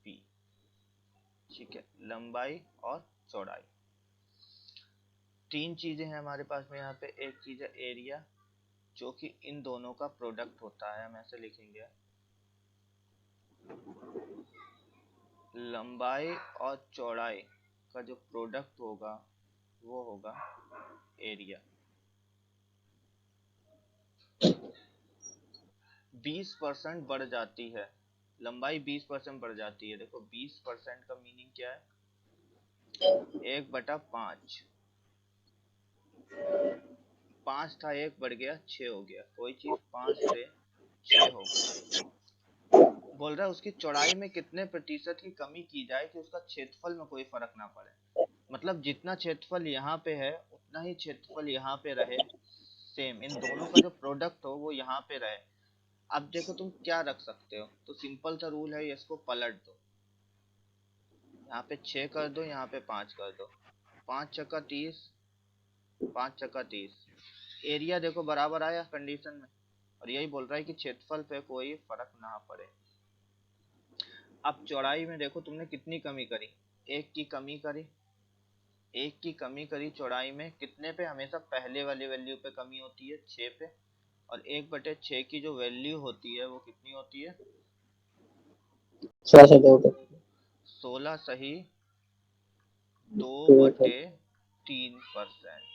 पी। ठीक है, लंबाई और चौड़ाई, तीन चीजें हैं हमारे पास में यहाँ पे। एक चीज है एरिया, जो कि इन दोनों का प्रोडक्ट होता है, हम ऐसे लिखेंगे। लंबाई और चौड़ाई का जो प्रोडक्ट होगा वो होगा एरिया। 20% बढ़ जाती है लंबाई, 20% बढ़ जाती है। देखो 20% का मीनिंग क्या है, 1/5। 5 था, 1 बढ़ गया 6 हो गया, कोई चीज 5 से 6 हो गई। बोल रहा है उसकी चौड़ाई में कितने प्रतिशत की कमी की जाए कि उसका क्षेत्रफल में कोई फर्क ना पड़े। मतलब जितना क्षेत्रफल यहाँ पे है उतना ही क्षेत्रफल यहाँ पे रहे, सेम इन दोनों का जो प्रोडक्ट हो वो यहाँ पे रहे। अब देखो तुम क्या रख सकते हो, तो सिंपल सा रूल है, इसको पलट दो, यहाँ पे 6 कर दो, यहाँ पे 5 कर दो, 5 छक्का 30, 5 छक्का 30। एरिया देखो बराबर आया कंडीशन में, और यही बोल रहा है कि क्षेत्रफल पे कोई फर्क ना पड़े। अब चौड़ाई में देखो तुमने कितनी कमी करी, 1 की कमी करी, 1 की कमी करी चौड़ाई में, कितने पे, हमेशा पहले वाली वैल्यू पे कमी होती है 6 पे, और 1/6 की जो वैल्यू होती है वो कितनी होती है, 16 सही 2/3%।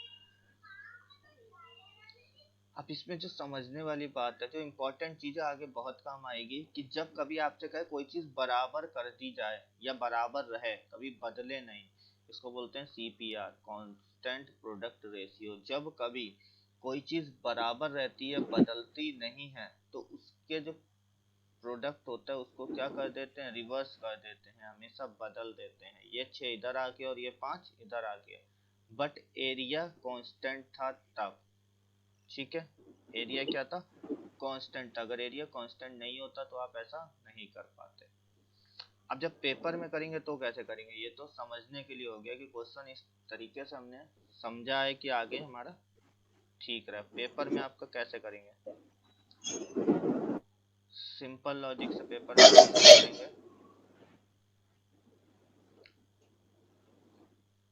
अब इसमें जो समझने वाली बात है, जो इम्पोर्टेंट चीजें आगे बहुत काम आएगी, कि जब कभी आपसे कहे कोई चीज बराबर कर दी जाए या बराबर रहे, कभी बदले नहीं, इसको बोलते हैं CPR, कांस्टेंट प्रोडक्ट रेशियो। जब कभी कोई चीज बराबर रहती है, बदलती नहीं है, तो उसके जो प्रोडक्ट होता है उसको क्या कर देते हैं, रिवर्स कर देते हैं, हमेशा बदल देते हैं। ये 6 इधर आ गया और ये 5 इधर आ गया, बट एरिया कांस्टेंट था तब। ठीक है, एरिया क्या था, कांस्टेंट। अगर एरिया कांस्टेंट नहीं होता तो आप ऐसा नहीं कर पाते। अब जब पेपर में करेंगे तो कैसे करेंगे, ये तो समझने के लिए हो गया कि क्वेश्चन इस तरीके से हमने समझा है कि आगे हमारा ठीक रहे। पेपर में आपका कैसे करेंगे, सिंपल लॉजिक से पेपर में कैसे करेंगे,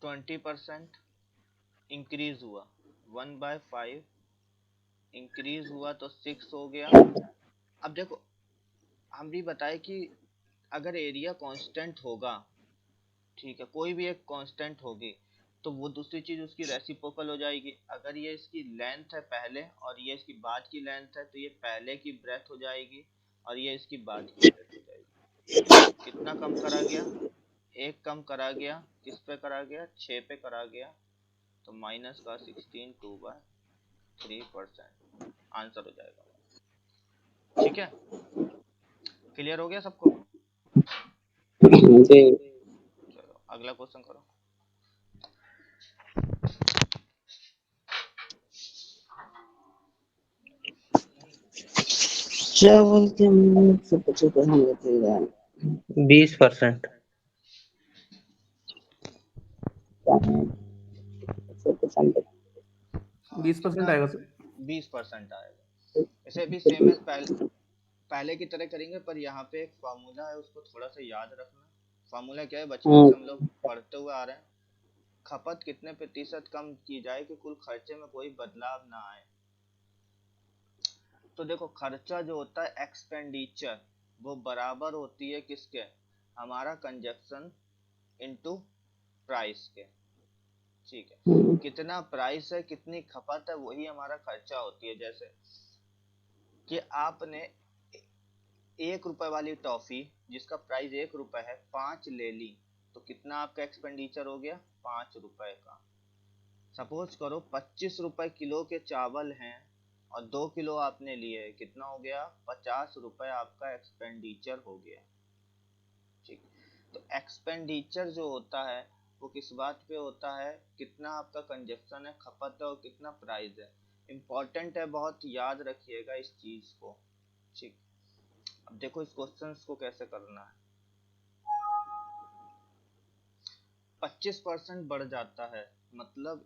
20% इंक्रीज हुआ, 1/5 इंक्रीज हुआ तो 6 हो गया। अब देखो हम भी बताए कि अगर एरिया कांस्टेंट होगा, ठीक है, कोई भी एक कांस्टेंट होगी, तो वो दूसरी चीज उसकी रेसिप्रोकल हो जाएगी। अगर ये इसकी लेंथ है पहले और ये इसकी बाद की लेंथ है, तो ये पहले की ब्रेथ हो जाएगी और ये इसकी बाद की ब्रेथ हो जाएगी। कितना कम करा गया, 1 कम करा गया, किस पे करा गया, 6 पे करा गया, तो माइनस का 16 2/3% आंसर हो जाएगा। ठीक है, क्लियर हो गया सबको। चलो अगला क्वेश्चन करो। क्या बोलते हैं 20%। 20% कितना, आएगा सर। 20% आएगा। इसे भी सेम एज पहले की तरह करेंगे, पर यहाँ पे एक फार्मूला है, उसको थोड़ा सा याद रखना। फार्मूला क्या है, बचपन से हम लोग पढ़ते हुए आ रहे हैं, खपत कितने प्रतिशत कम की जाए कि कुल खर्चे में कोई बदलाव ना आए। तो देखो खर्चा जो होता है एक्सपेंडिचर, वो बराबर होती है किसके, हमारा कंजप्शन इनटू प्राइस के। ठीक है, कितना प्राइस है, कितनी खपत है, वही हमारा खर्चा होती है। जैसे कि आपने 1 रुपए वाली टॉफी जिसका प्राइस 1 रुपए है 5 ले ली, तो कितना आपका एक्सपेंडिचर हो गया, 5 रुपए का। सपोज करो 25 रुपए किलो के चावल हैं और 2 किलो आपने लिए, कितना हो गया, 50 रुपए आपका एक्सपेंडिचर हो गया। ठीक, तो एक्सपेंडिचर जो होता है वो किस बात पे होता है, कितना आपका कंजप्शन है, खपत है, और कितना प्राइस है। इंपॉर्टेंट है बहुत, याद रखिएगा इस चीज को। ठीक, अब देखो इस क्वेश्चन को कैसे करना है। 25% बढ़ जाता है, मतलब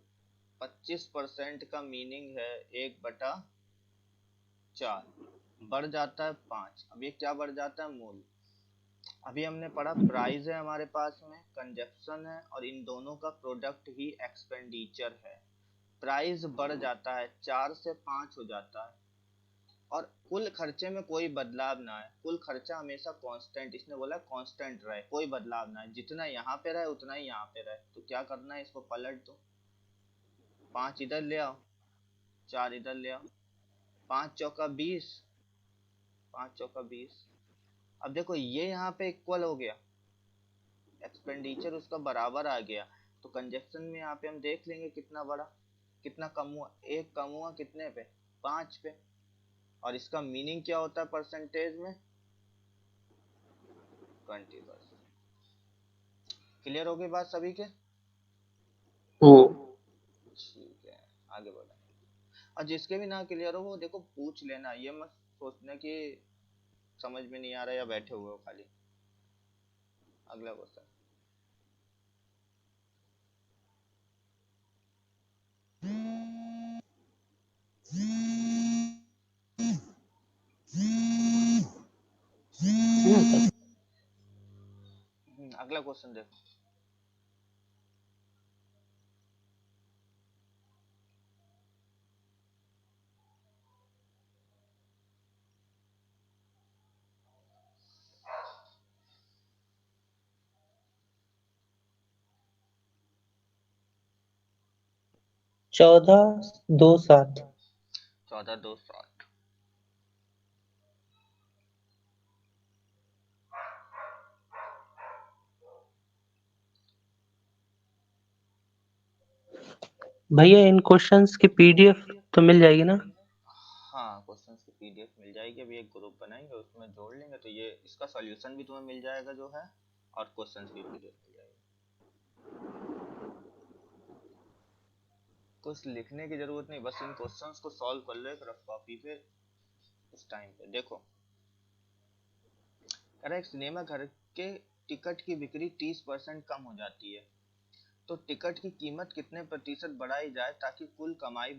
25% का मीनिंग है 1/4, बढ़ जाता है 5। अब ये क्या बढ़ जाता है, मूल। अभी हमने पढ़ा प्राइस है हमारे पास में, कंजप्शन है, और इन दोनों का प्रोडक्ट ही एक्सपेंडिचर है। प्राइस बढ़ जाता है, 4 से 5 हो जाता है, और कुल खर्चे में कोई बदलाव ना है, कुल खर्चा हमेशा कांस्टेंट, इसने बोला कांस्टेंट रहे, कोई बदलाव ना है, जितना यहाँ पे रहे उतना ही यहाँ पे रहे। तो क्या करना है, इसको पलट दो, 5 इधर ले आओ, 4 इधर ले आओ, 5 चौका 20, 5 चौका 20। अब देखो ये यहाँ पे इक्वल हो गया, एक्सपेंडिचर उसका बराबर आ गया, तो कंजप्शन में यहाँ पे हम देख लेंगे कितना बड़ा, कितना कम हुआ, 1 कम हुआ कितने पे, 5 पे। और इसका मीनिंग क्या होता है परसेंटेज में, 20%। क्लियर होगी बात सभी के? ठीक है, आगे बढ़ा। और जिसके भी ना क्लियर हो वो देखो पूछ लेना, ये मत सोचना कि समझ में नहीं आ रहा या बैठे हुए हो खाली। अगला क्वेश्चन। अगला क्वेश्चन देखो। चौदह दो सात। 14 2 7। भैया इन क्वेश्चंस की पीडीएफ तो मिल जाएगी ना? हाँ, क्वेश्चंस की पीडीएफ मिल जाएगी, अभी एक ग्रुप बनाएंगे उसमें जोड़ लेंगे तो ये इसका सॉल्यूशन भी तुम्हें मिल जाएगा जो है, और क्वेश्चंस की पीडीएफ मिल जाएगी। कुछ लिखने की जरूरत नहीं, बस इन क्वेश्चंस को सॉल्व कर लो एक रफ कॉपी पे इस टाइम पे। देखो कह रहा है सिनेमा घर के टिकट की बिक्री 30% कम हो जाती है, तो टिकट की कीमत कितने प्रतिशत बढ़ाई जाए ताकि कुल कमाई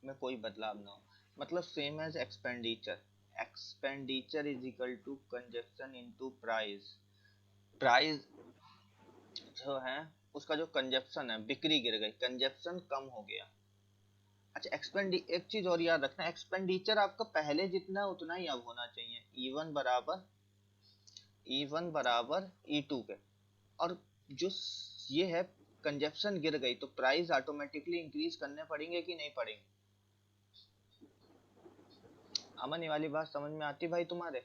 में कोई बदलाव ना हो। मतलब same as expenditure, expenditure is equal to consumption into price. Price जो है उसका जो कंजप्शन है, बिक्री गिर गई, कंजप्शन कम हो गया। अच्छा एक चीज और याद रखना, एक्सपेंडिचर आपका पहले जितना उतना ही अब होना चाहिए, E1 बराबर E2 के। और जो ये है कंजप्शन गिर गई तो प्राइस ऑटोमेटिकली इंक्रीज करने पड़ेंगे कि नहीं पड़ेंगे? अमन ये वाली बात समझ में आती भाई तुम्हारे?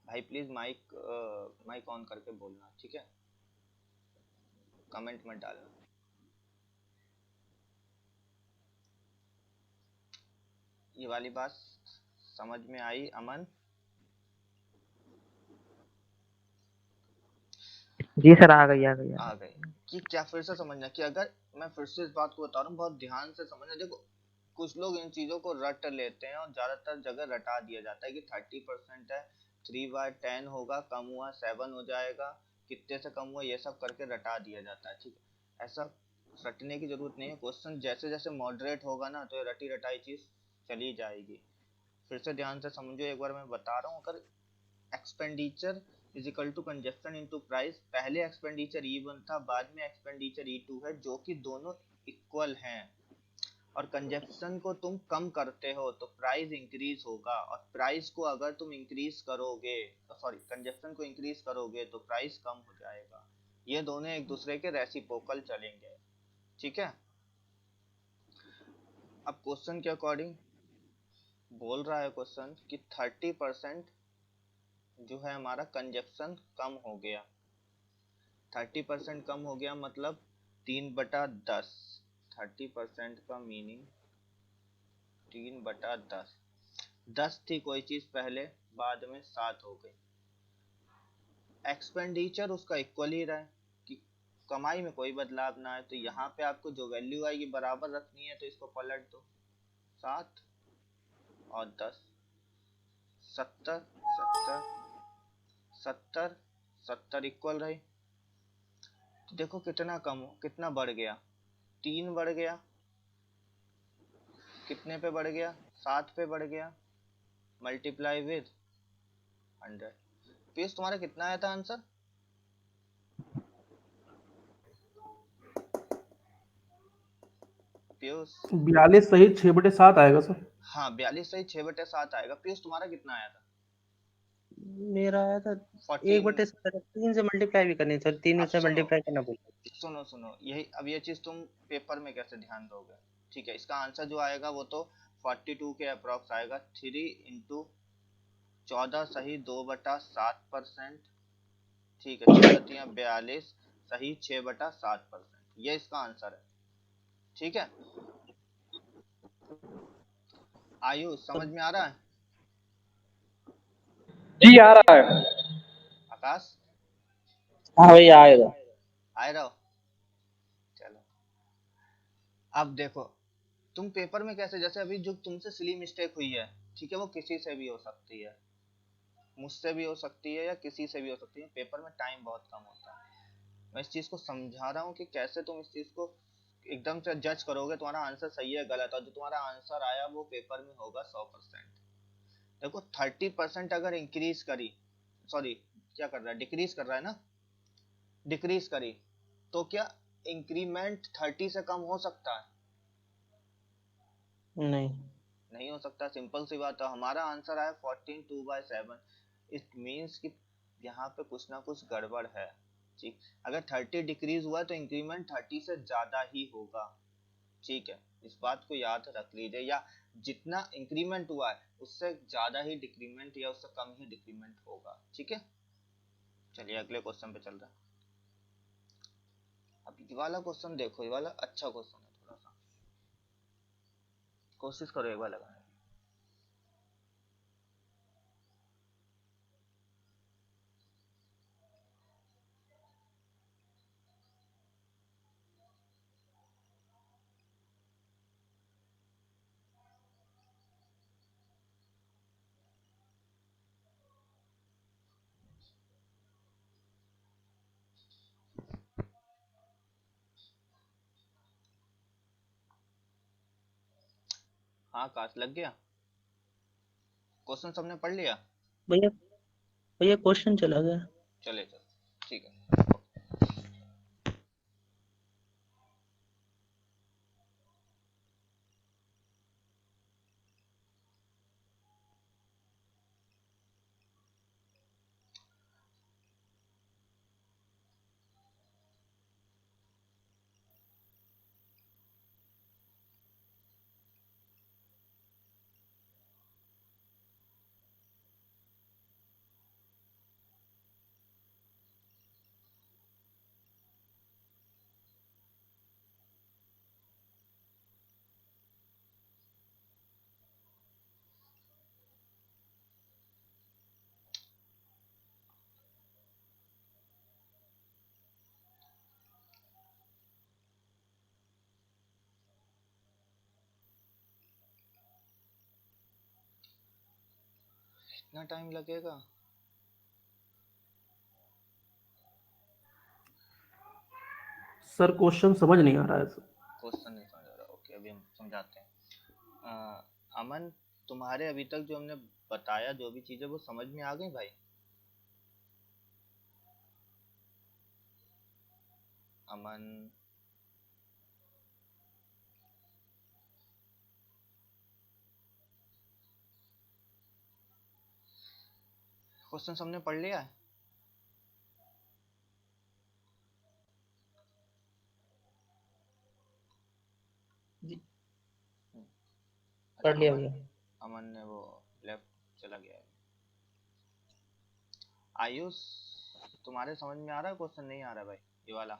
भाई प्लीज माइक ऑन करके बोलना, ठीक है? कमेंट मत डालना। ये वाली बात समझ में आई अमन? जी सर, आ गई। आ गई कि क्या? फिर से समझना कि अगर मैं फिर से इस बात को बता रहा हूँ, बहुत ध्यान से समझना। देखो कुछ लोग इन चीजों को रट लेते हैं और ज्यादातर जगह रटा दिया जाता है कि 30% है, 3/10 होगा, कम हुआ 7 हो जाएगा, कितने से कम हुआ, ये सब करके रटा दिया जाता है। ठीक है, ऐसा रटने की जरूरत नहीं है। क्वेश्चन जैसे जैसे मॉडरेट होगा ना तो ये रटी रटाई चीज चली जाएगी। फिर से ध्यान से समझो, एक बार मैं बता रहा हूँ। अगर expenditure is equal to consumption into price, पहले एक्सपेंडिचर E1 था, बाद में एक्सपेंडिचर E2 है, जो कि दोनों इक्वल हैं, और कंजप्शन को तुम कम करते हो तो प्राइस इंक्रीज होगा, और प्राइस को अगर तुम इंक्रीज करोगे, सॉरी कंजप्शन को इंक्रीज करोगे तो प्राइस कम हो जाएगा। ये दोनों एक दूसरे के रेसिप्रोकल चलेंगे। ठीक है, अब क्वेश्चन के अकॉर्डिंग बोल रहा है क्वेश्चन कि 30% जो है हमारा कंजप्शन कम हो गया। 30% कम हो गया मतलब 3/10। 30% का मीनिंग 3/10। 10 थी कोई चीज पहले, बाद में 7 हो गई। एक्सपेंडिचर उसका इक्वल ही रहा, कि कमाई में कोई बदलाव ना है, तो यहाँ पे आपको जो वैल्यू आएगी बराबर रखनी है, तो इसको पलट दो, 7 और 10, 70 70 70 70 इक्वल रही। तो देखो कितना कम हो, कितना बढ़ गया, 3 बढ़ गया, कितने पे बढ़ गया, 7 पे बढ़ गया, मल्टीप्लाई विद 100। पीयूष तुम्हारा कितना आया था आंसर? पीयूष? 42 सही 6/7 आएगा सर। हाँ 42 सही 6/7 आएगा। पीयूष तुम्हारा कितना आया था? मेरा आया था 14। 1/7। 3 से मल्टीप्लाई भी करनी सर, 3 अब से सुनो मल्टीप्लाई करना बोला। सुनो यही, अब ये चीज तुम पेपर में कैसे ध्यान दोगे? ठीक है, इसका आंसर जो आएगा वो तो 42 के अप्रोक्स आएगा। 3 इंटू 14 सही 2/7%। ठीक है, 6 42, सही 6/7%, ये इसका आंसर है। ठीक है आयुष, समझ में आ रहा है? जी आ रहा है। आकाश हाँ भैया आएगा। आए रहो। चलो अब देखो, तुम पेपर में कैसे, जैसे अभी जो तुमसे सिली मिस्टेक हुई है, ठीक है, वो किसी से भी हो सकती है, मुझसे भी हो सकती है या किसी से भी हो सकती है। पेपर में टाइम बहुत कम होता है। मैं इस चीज को समझा रहा हूँ कि कैसे तुम इस चीज को एकदम से जज करोगे तुम्हारा आंसर सही है गलत, और जो तुम्हारा आंसर आया वो पेपर में होगा 100%। देखो 30% अगर इंक्रीज करी, सॉरी क्या कर रहा है, डिक्रीज कर रहा है ना, डिक्रीज करी, तो क्या इंक्रीमेंट 30 से कम हो सकता है? नहीं। नहीं हो सकता, सिंपल सी बात है। हमारा आंसर आया 14/2/7। इट मीन्स कि यहाँ पे कुछ ना कुछ गड़बड़ है। ठीक, अगर 30 डिक्रीज हुआ तो इंक्रीमेंट 30 से ज्यादा ही होगा। ठीक है, इस बात को याद रख लीजिए, या जितना इंक्रीमेंट हुआ है उससे ज्यादा ही डिक्रीमेंट या उससे कम ही डिक्रीमेंट होगा। ठीक है, चलिए अगले क्वेश्चन पे चल रहा है। अब ये वाला क्वेश्चन देखो, ये वाला अच्छा क्वेश्चन है, थोड़ा सा कोशिश करो एक बार लगाने की। हाँ काश लग गया, क्वेश्चन सबने पढ़ लिया? भैया भैया क्वेश्चन चला गया। चले चलो ठीक है। इतना टाइम लगेगा? सर क्वेश्चन समझ नहीं आ रहा है सर। क्वेश्चन नहीं समझ आ रहा, ओके अभी हम समझाते हैं। अमन, तुम्हारे अभी तक जो हमने बताया जो भी चीजें वो समझ में आ गई भाई? अमन, क्वेश्चन सबने पढ़ लिया है? जी अच्छा पढ़ लिया अमन, भैया। अमन ने वो लेफ्ट चला गया है। आयुष, तुम्हारे समझ में आ रहा है क्वेश्चन? नहीं आ रहा भाई ये वाला?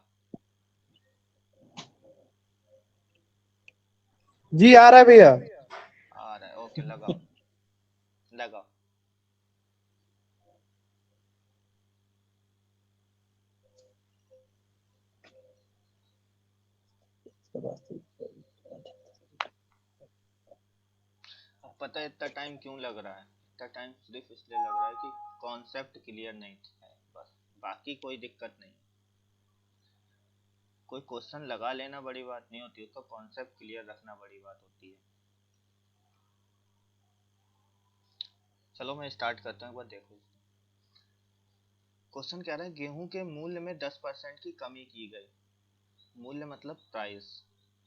जी आ रहा है भैया। आ रहा है, ओके लगाओ लगाओ। अब पता है इतना टाइम क्यों लग रहा है? इतना टाइम सिर्फ इसलिए लग रहा है कि कॉन्सेप्ट क्लियर नहीं है बस, बाकी कोई दिक्कत नहीं। कोई क्वेश्चन लगा लेना बड़ी बात नहीं होती, उसका कॉन्सेप्ट क्लियर रखना बड़ी बात होती है। चलो मैं स्टार्ट करता हूँ, एक बार देखो। क्वेश्चन कह रहा है गेहूं के मूल्य में 10% की कमी की गई। मूल्य मतलब प्राइस,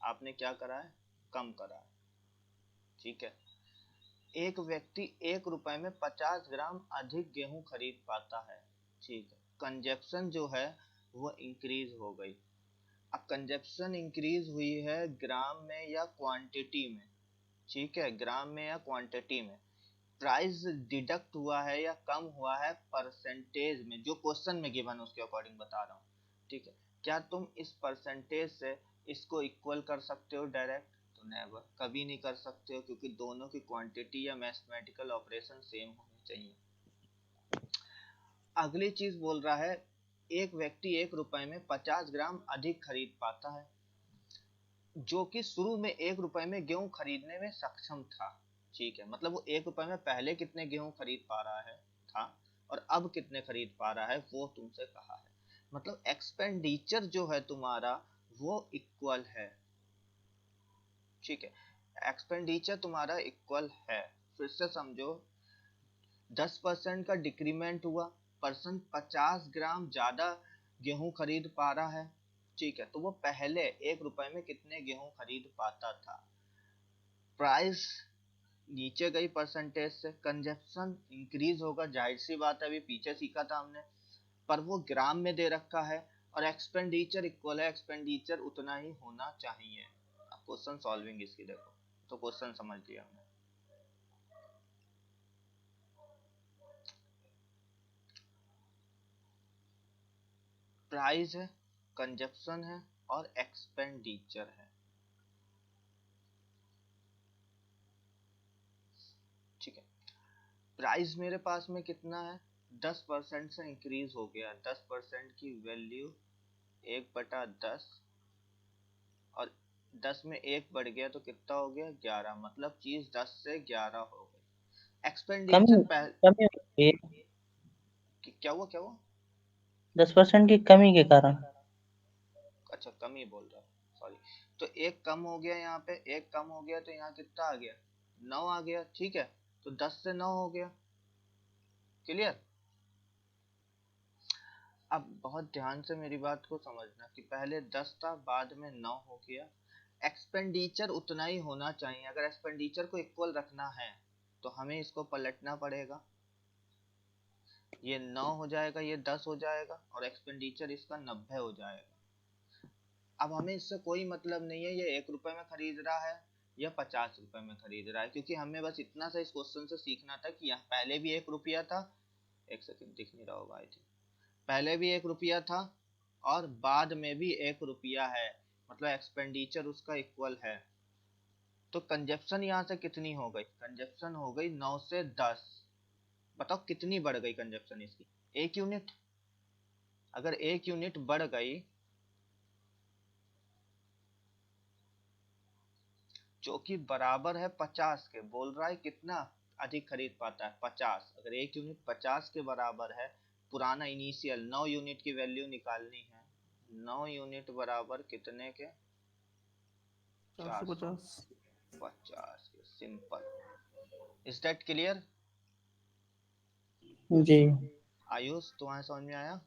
आपने क्या करा है, कम करा है। ठीक है, एक व्यक्ति 1 रुपए में 50 ग्राम अधिक गेहूं खरीद पाता है। ठीक है, कंजप्शन जो है वो इंक्रीज हो गई। अब कंजप्शन इंक्रीज हुई है ग्राम में या क्वांटिटी में? ठीक है, ग्राम में या क्वांटिटी में। प्राइस डिडक्ट हुआ है या कम हुआ है परसेंटेज में, जो क्वेश्चन में गिवन उसके अकॉर्डिंग बता रहा हूँ। ठीक है, क्या तुम इस परसेंटेज से इसको इक्वल कर सकते हो डायरेक्ट? तो नेवर, कभी नहीं कर सकते हो, क्योंकि दोनों की क्वांटिटी या मैथमेटिकल ऑपरेशन सेम होनी चाहिए। अगली चीज बोल रहा है एक व्यक्ति 1 रुपए में 50 ग्राम अधिक खरीद पाता है, जो कि शुरू में 1 रुपए में गेहूं खरीदने में सक्षम था। ठीक है, मतलब वो 1 रुपए में पहले कितने गेहूं खरीद पा रहा है था, और अब कितने खरीद पा रहा है वो तुमसे कहा है। मतलब एक्सपेंडिचर जो है तुम्हारा वो इक्वल है। ठीक है, एक्सपेंडिचर तुम्हारा इक्वल है। फिर से समझो, 10% का डिक्रीमेंट हुआ, पर्सन 50 ग्राम ज्यादा गेहूं खरीद पा रहा है। ठीक है, तो वो पहले 1 रुपए में कितने गेहूं खरीद पाता था। प्राइस नीचे गई परसेंटेज से, कंजप्शन इंक्रीज होगा, जाहिर सी बात है, अभी पीछे सीखा था हमने, पर वो ग्राम में दे रखा है, और एक्सपेंडिचर इक्वल है, एक्सपेंडिचर उतना ही होना चाहिए। अब क्वेश्चन सॉल्विंग इसकी देखो, तो क्वेश्चन समझ लिया हमने। प्राइस है, कंजप्शन है, और एक्सपेंडिचर है। ठीक है, प्राइस मेरे पास में कितना है, 10% से इंक्रीज हो गया, 10% की वैल्यू 1/10, और 10 में 1 बढ़ गया तो कितना हो गया, 11, मतलब चीज 10 से 11 हो गई। एक्सपेंडिचर कमी कमी हुई है, क्या हुआ, क्या हुआ? 10% की कमी के कारण। अच्छा, कमी बोल रहा, सॉरी। तो एक कम हो गया, यहाँ पे एक कम हो गया, तो यहाँ कितना आ गया, 9 आ गया। ठीक है, तो 10 से 9 हो गया। क्लियर? अब बहुत ध्यान से मेरी बात को समझना कि पहले 10 था, बाद में 9 हो गया। एक्सपेंडिचर उतना ही होना चाहिए। अगर एक्सपेंडिचर को इक्वल रखना है तो हमें इसको पलटना पड़ेगा, ये 9 हो जाएगा, ये 10 हो जाएगा, और एक्सपेंडिचर इसका 90 हो जाएगा। अब हमें इससे कोई मतलब नहीं है ये 1 रुपए में खरीद रहा है या 50 रुपए में खरीद रहा है, क्योंकि हमें बस इतना सा इस क्वेश्चन से सीखना था कि यहाँ पहले भी 1 रुपया था, एक सेकंड दिख नहीं रहा होगा आई थिंक, पहले भी 1 रुपया था और बाद में भी 1 रुपया है, मतलब एक्सपेंडिचर उसका इक्वल है। तो कंजप्शन यहाँ से कितनी हो गई, कंजप्शन हो गई 9 से 10। बताओ कितनी बढ़ गई कंजप्शन इसकी, 1 यूनिट। अगर 1 यूनिट बढ़ गई, जो कि बराबर है 50 के, बोल रहा है कितना अधिक खरीद पाता है, 50। अगर 1 यूनिट 50 के बराबर है, पुराना इनिशियल 9 यूनिट की वैल्यू निकालनी है, 9 यूनिट बराबर कितने के, 450। 450 के। Simple. Is that clear? Yes जी। सर। आयुष तुम्हारे समझ में आया?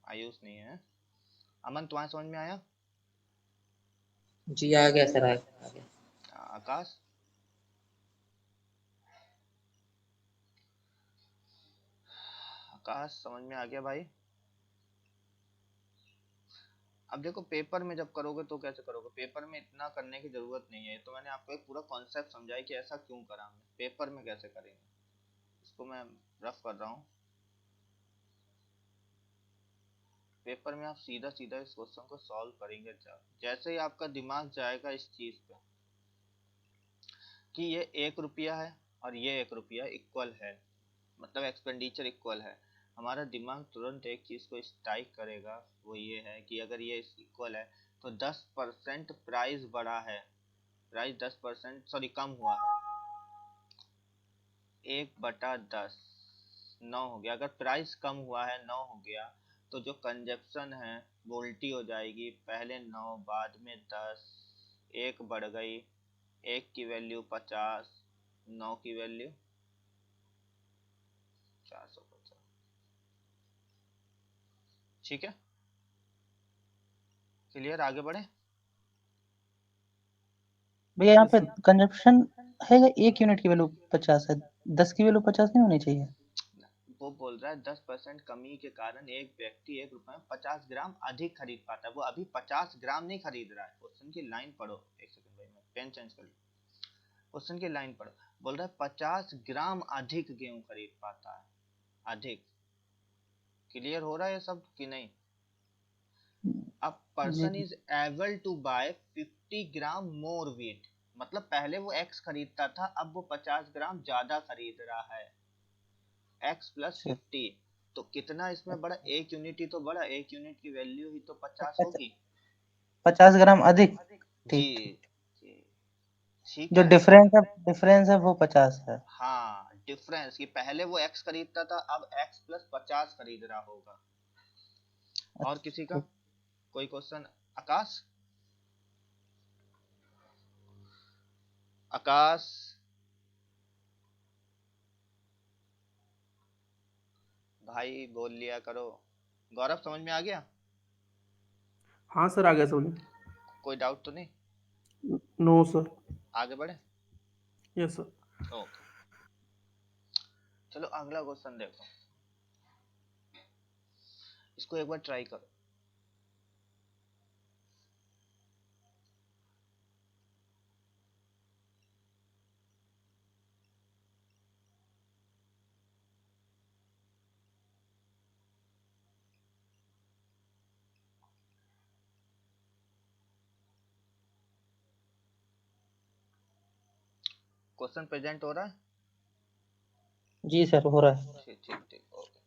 आयुष नहीं है, अमन तुम्हारे समझ में आया? जी आ गया सर, आ गया। आकाश? आकाश समझ में आ गया भाई? अब देखो, पेपर में जब करोगे तो कैसे करोगे, पेपर में इतना करने की जरूरत नहीं है, तो मैंने आपको एक पूरा कॉन्सेप्ट समझाया कि ऐसा क्यों करा हमने, पेपर में कैसे करेंगे इसको मैं रफ कर रहा हूँ। पेपर में आप सीधा सीधा इस क्वेश्चन को सॉल्व करेंगे, जैसे ही आपका दिमाग जाएगा इस चीज पे कि ये 1 रुपया है और ये 1 रुपया इक्वल है, मतलब एक्सपेंडिचर इक्वल है, हमारा दिमाग तुरंत एक चीज को स्ट्राइक करेगा, वो ये है कि अगर ये इक्वल है तो 10% प्राइस बढ़ा है, प्राइस 10% सॉरी कम हुआ है, 1/10, 9 हो गया। अगर प्राइस कम हुआ है, 9 हो गया, तो जो कंजप्शन है वो उल्टी हो जाएगी, पहले 9 बाद में 10, 1 बढ़ गई, 1 की वैल्यू 50, 9 की वैल्यू 450। ठीक है, क्लियर? आगे बढ़े? भैया यहाँ यस पे सर। कंजप्शन है, 1 यूनिट की वैल्यू 50 है, 10 की वैल्यू 50 नहीं होनी चाहिए। वो बोल रहा है 10% कमी के कारण एक व्यक्ति 1 रुपए में 50 ग्राम अधिक खरीद पाता है, वो अभी 50 ग्राम नहीं खरीद रहा है। क्वेश्चन की लाइन पढ़ो, एक सेकंड भाई मैं पेन चेंज कर लूं, क्वेश्चन की लाइन पढ़ो। बोल रहा है 50 ग्राम अधिक गेहूं खरीद पाता है, अधिक। क्लियर हो रहा है ये सब कि नहीं? अब जी person is able to buy 50 gram more wheat, मतलब पहले वो एक्स खरीदता था, अब वो 50 ग्राम ज्यादा खरीद रहा है, एक्स प्लस अच्छा। 50। तो कितना इसमें बढ़ा? 1 यूनिट ही तो बढ़ा, 1 यूनिट की वैल्यू ही तो 50 पच- होगी। 50 ग्राम अधिक। जी ठीक ठीक। जी, ठीक जो है। डिफरेंस है वो 50 है। हाँ, डिफरेंस कि पहले वो एक्स खरीदता था, अब एक्स प्लस 50 खरीद रहा होगा। और अच्छा किसी का ठीक। कोई क्वेश्चन? आकाश, आकाश, भाई बोल लिया करो। गौरव, समझ में आ गया? हाँ सर, आ गया समझ में। कोई डाउट तो नहीं? No sir. आगे बढ़े? Yes sir. ओके, चलो अगला क्वेश्चन देखो, इसको एक बार ट्राई करो। क्वेश्चन प्रेजेंट हो रहा है? जी सर, हो रहा है। ठीक ठीक ठीक, ओके।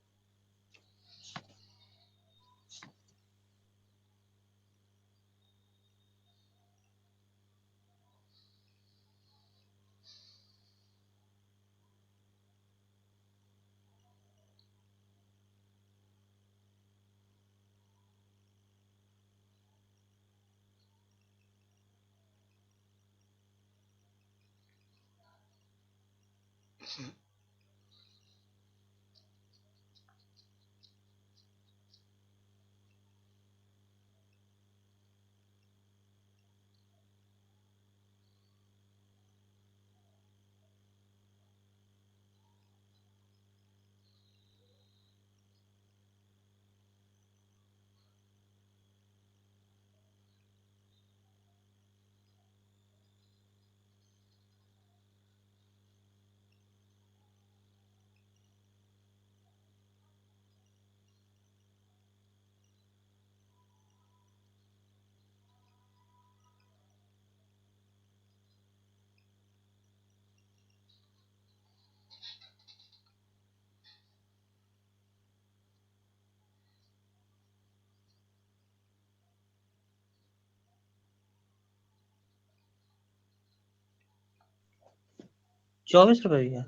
₹24 भैया।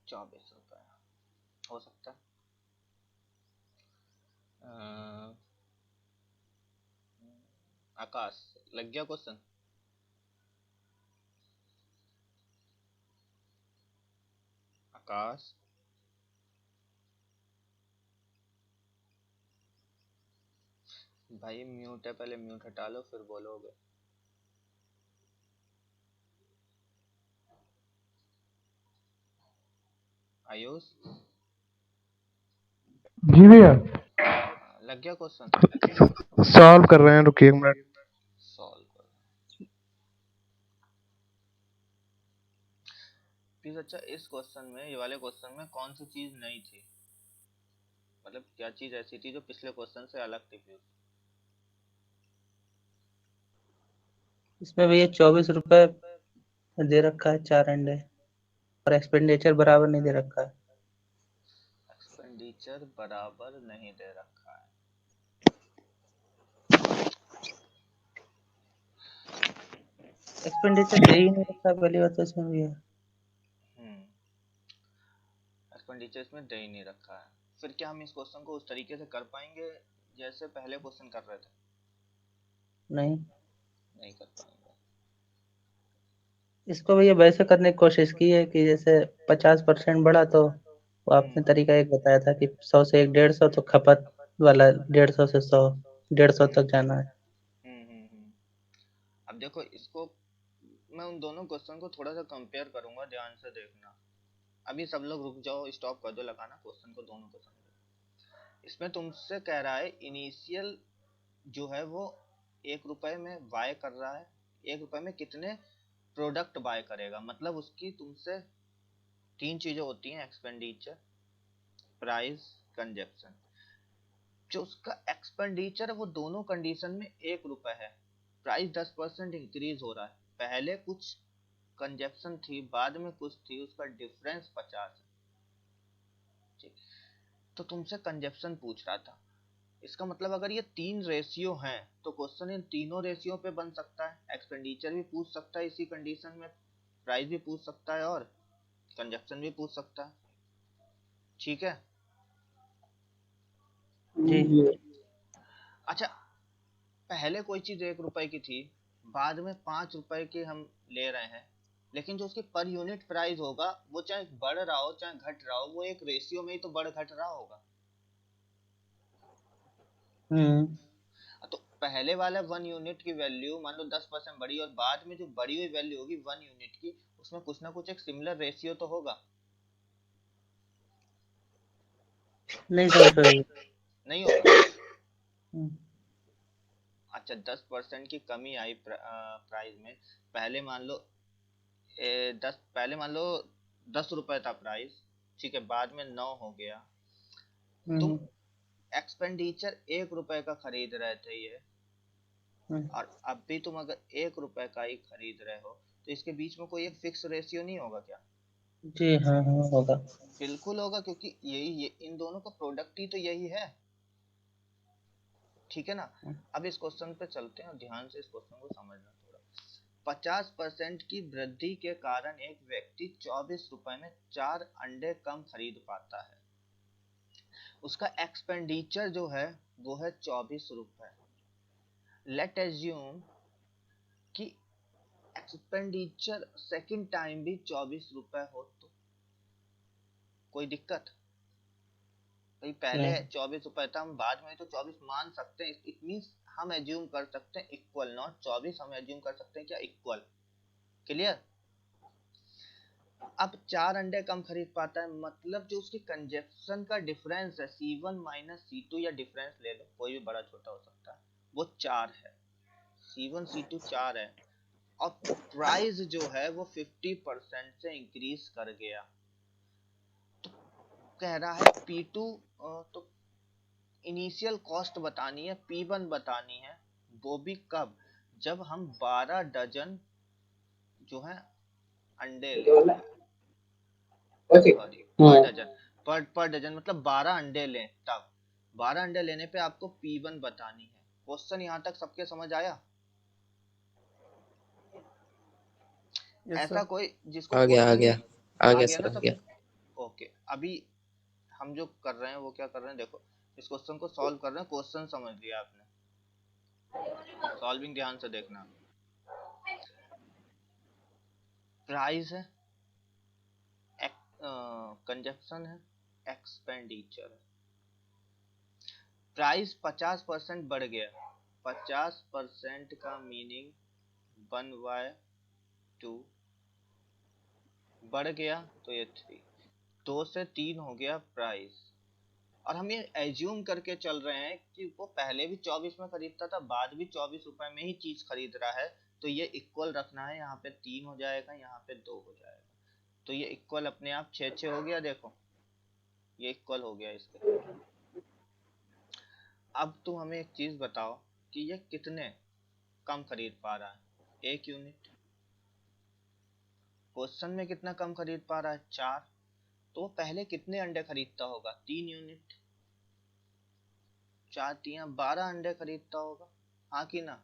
24 रुपए हो सकता है। आकाश, लग गया क्वेश्चन? आकाश, भाई म्यूट है, पहले म्यूट हटा लो फिर बोलोगे। आयुष, जी भैया, लग गया क्वेश्चन? सॉल्व कर रहे हैं, रुकिए 1 मिनट। सॉल्व करो प्लीज। अच्छा, इस क्वेश्चन में, ये वाले क्वेश्चन में कौन सी चीज नहीं थी? मतलब क्या चीज ऐसी थी जो पिछले क्वेश्चन से अलग थी फिर? इसमें भैया ₹24 दे रखा है, 4 अंडे, और एक्सपेंडिचर बराबर नहीं दे रखा है। एक्सपेंडिचर बराबर नहीं दे रखा है। एक्सपेंडिचर दे ही नहीं रखा है, पहली बात तो इसमें भैया। एक्सपेंडिचर इसमें दे ही नहीं रखा है। फिर क्या हम इस क्वेश्चन को उस तरीके से कर पाएंगे जैसे पहले क्वेश्चन कर रहे थे? नहीं, नहीं कर पाएंगे। इसको भैया वैसे करने की कोशिश की है कि जैसे 50% बढ़ा तो वो आपने तरीका एक बताया था कि 100 से 150, तो खपत वाला 150 से 100, 150 तक जाना है। अब देखो इसको, मैं उन दोनों क्वेश्चन को थोड़ा सा कंपेयर करूंगा, ध्यान से देखना। अभी सब लोग रुक जाओ, स्टॉप कर दो लगाना क्वेश्चन को, दोनों क्वेश्चन को। इसमें तुमसे कह रहा है इनिशियल जो है वो 1 रुपए में बाय कर रहा है, 1 रुपए में कितने प्रोडक्ट बाय करेगा, मतलब उसकी तुमसे तीन चीजें होती हैं, एक्सपेंडिचर, प्राइस, कंजप्शन। जो उसका एक्सपेंडिचर है वो दोनों कंडीशन में 1 रुपए है, प्राइस 10% इंक्रीज हो रहा है, पहले कुछ कंजप्शन थी बाद में कुछ थी, उसका डिफरेंस 50 है। ठीक, तो तुमसे कंजप्शन पूछ रहा था, इसका मतलब अगर ये 3 रेशियो हैं तो क्वेश्चन इन तीनों रेशियो पे बन सकता है, एक्सपेंडिचर भी पूछ सकता है इसी कंडीशन में, प्राइस भी पूछ सकता है और कंजप्शन भी पूछ सकता है। ठीक है जी। अच्छा, पहले कोई चीज 1 रुपए की थी, बाद में 5 रुपए की हम ले रहे हैं, लेकिन जो उसकी पर यूनिट प्राइस होगा वो चाहे बढ़ रहा हो चाहे घट रहा हो, वो एक रेशियो में ही तो बढ़ घट रहा होगा। तो पहले वाला 1 यूनिट की वैल्यू मान लो 10% बढ़ी, और बाद में जो बढ़ी हुई वैल्यू होगी 1 यूनिट की, उसमें कुछ ना कुछ एक सिमिलर रेशियो तो होगा। नहीं सर, नहीं होगा। हम्म, अच्छा, 10% की कमी आई प्राइस में, पहले मान लो 10 रुपए था प्राइस, ठीक है, बाद में 9 हो गया, तुम एक्सपेंडिचर 1 रुपए का खरीद रहे थे ये, और अब भी तुम अगर 1 रुपए का ही खरीद रहे हो, तो इसके बीच में कोई एक फिक्स रेशियो नहीं होगा क्या? जी हाँ होगा। बिल्कुल होगा, क्योंकि यही इन दोनों का प्रोडक्ट ही तो यही है। ठीक है ना। अब इस क्वेश्चन पे चलते हैं और ध्यान से इस क्वेश्चन को समझना थोड़ा। 50% की वृद्धि के कारण एक व्यक्ति 24 रुपए में 4 अंडे कम खरीद पाता है, उसका एक्सपेंडिचर जो है वो है 24 रुपए। लेट एज्यूम कि एक्सपेंडिचर सेकंड टाइम भी 24 रुपए हो, तो कोई दिक्कत? भाई पहले 24 रुपए था, हम बाद में तो 24 मान सकते हैं, इट मींस हम एज्यूम कर सकते हैं इक्वल, नॉट 24, हम एज्यूम कर सकते हैं क्या, इक्वल। क्लियर? अब 4 अंडे कम खरीद पाता है, मतलब जो उसकी कंजप्शन का डिफरेंस है C1 माइनस C2, या डिफरेंस ले लो कोई भी बड़ा छोटा हो सकता है, वो 4 है। C1 C2 4 है, और प्राइस जो है वो 50% से इंक्रीज कर गया, तो कह रहा है P2, तो इनिशियल कॉस्ट बतानी है, P1 बतानी है, वो भी कब, जब हम 12 डजन जो है अंडे लेंगे, सॉरी पर डजन, पर डजन मतलब 12 अंडे लें, तब 12 अंडे लेने पे आपको P1 बतानी है। क्वेश्चन यहाँ तक सबके समझ आया? ऐसा कोई जिसको आ गया गया सर, ना आ सब? गया। ओके, अभी हम जो कर रहे हैं वो क्या कर रहे हैं, देखो इस क्वेश्चन को सॉल्व कर रहे हैं, क्वेश्चन समझ लिया आपने, सॉल्विंग ध्यान से देखना। प्राइस है, कंजप्शन है, एक्सपेंडिचर है। प्राइस 50% बढ़ गया, 50% का मीनिंग 1/2 बढ़ गया, तो ये 3, 2 से 3 हो गया प्राइस, और हम ये एज्यूम करके चल रहे हैं कि वो पहले भी 24 में खरीदता था, बाद भी 24 रुपए में ही चीज खरीद रहा है, तो ये इक्वल रखना है, यहाँ पे 3 हो जाएगा, यहाँ पे 2 हो जाएगा, तो ये इक्वल अपने आप 6 हो गया, देखो ये इक्वल हो गया इसके। अब तुम हमें एक चीज बताओ कि ये कितने कम खरीद पा रहा है, 1 यूनिट। क्वेश्चन में कितना कम खरीद पा रहा है, 4, तो पहले कितने अंडे खरीदता होगा, 3 यूनिट, 4 3 12 अंडे खरीदता होगा, हाँ कि ना?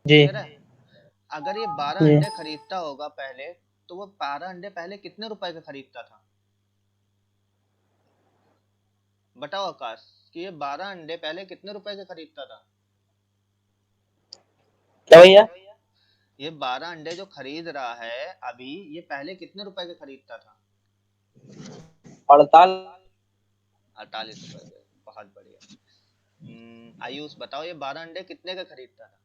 जी अगर ये 12 अंडे खरीदता होगा पहले, तो वो 12 अंडे पहले कितने रुपए का खरीदता था? बताओ आकाश, कि ये 12 अंडे पहले कितने रुपए के खरीदता था? क्या भैया? ये 12 अंडे जो खरीद रहा है अभी, ये पहले कितने रुपए के खरीदता था? 48 रुपए के, बहुत बढ़िया। आयुष बताओ, ये 12 अंडे कितने का खरीदता था?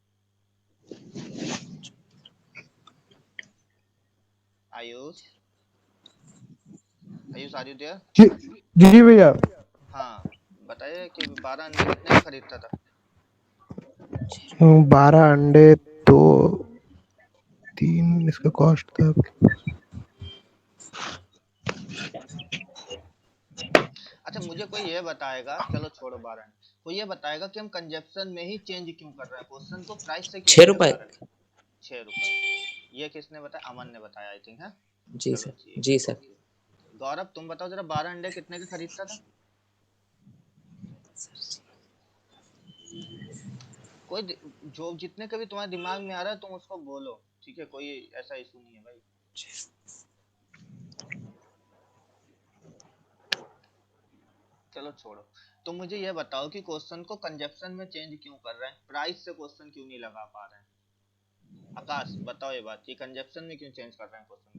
Ayush, are you there? जी भैया। हाँ बताइए कि 12 अंडे कितने का खरीदता था? 12 अंडे तो 3 इसका कॉस्ट था। मुझे कोई ये बताएगा, चलो छोड़ो 12 अंडे, कोई ये बताएगा कि हम कंजप्शन में ही चेंज क्यों कर रहे हैं, क्वेश्चन को प्राइस से क्यों 6 नहीं रुपए। लगा रहे। 6 रुपए, ये किसने बताया, अमन ने बताया आई थिंक है। जी चलो सर, ठीक जी है, सर। ओके। गौरव तुम बताओ जरा 12 अंडे कितने के खरीदता था। कोई जो जितने कभी तुम्हारे दिमाग में आ रहा है तुम उसको बोलो, ठीक है, कोई ऐसा इशू नहीं है भाई। चलो छोड़ो, तुम मुझे ये बताओ कि क्वेश्चन को कंजप्शन में चेंज क्यों कर रहे हैं, प्राइस से क्वेश्चन क्यों नहीं लगा पा रहे हैं। आकाश बताओ ये बात कि कंजप्शन में क्यों चेंज कर रहे हैं क्वेश्चन को।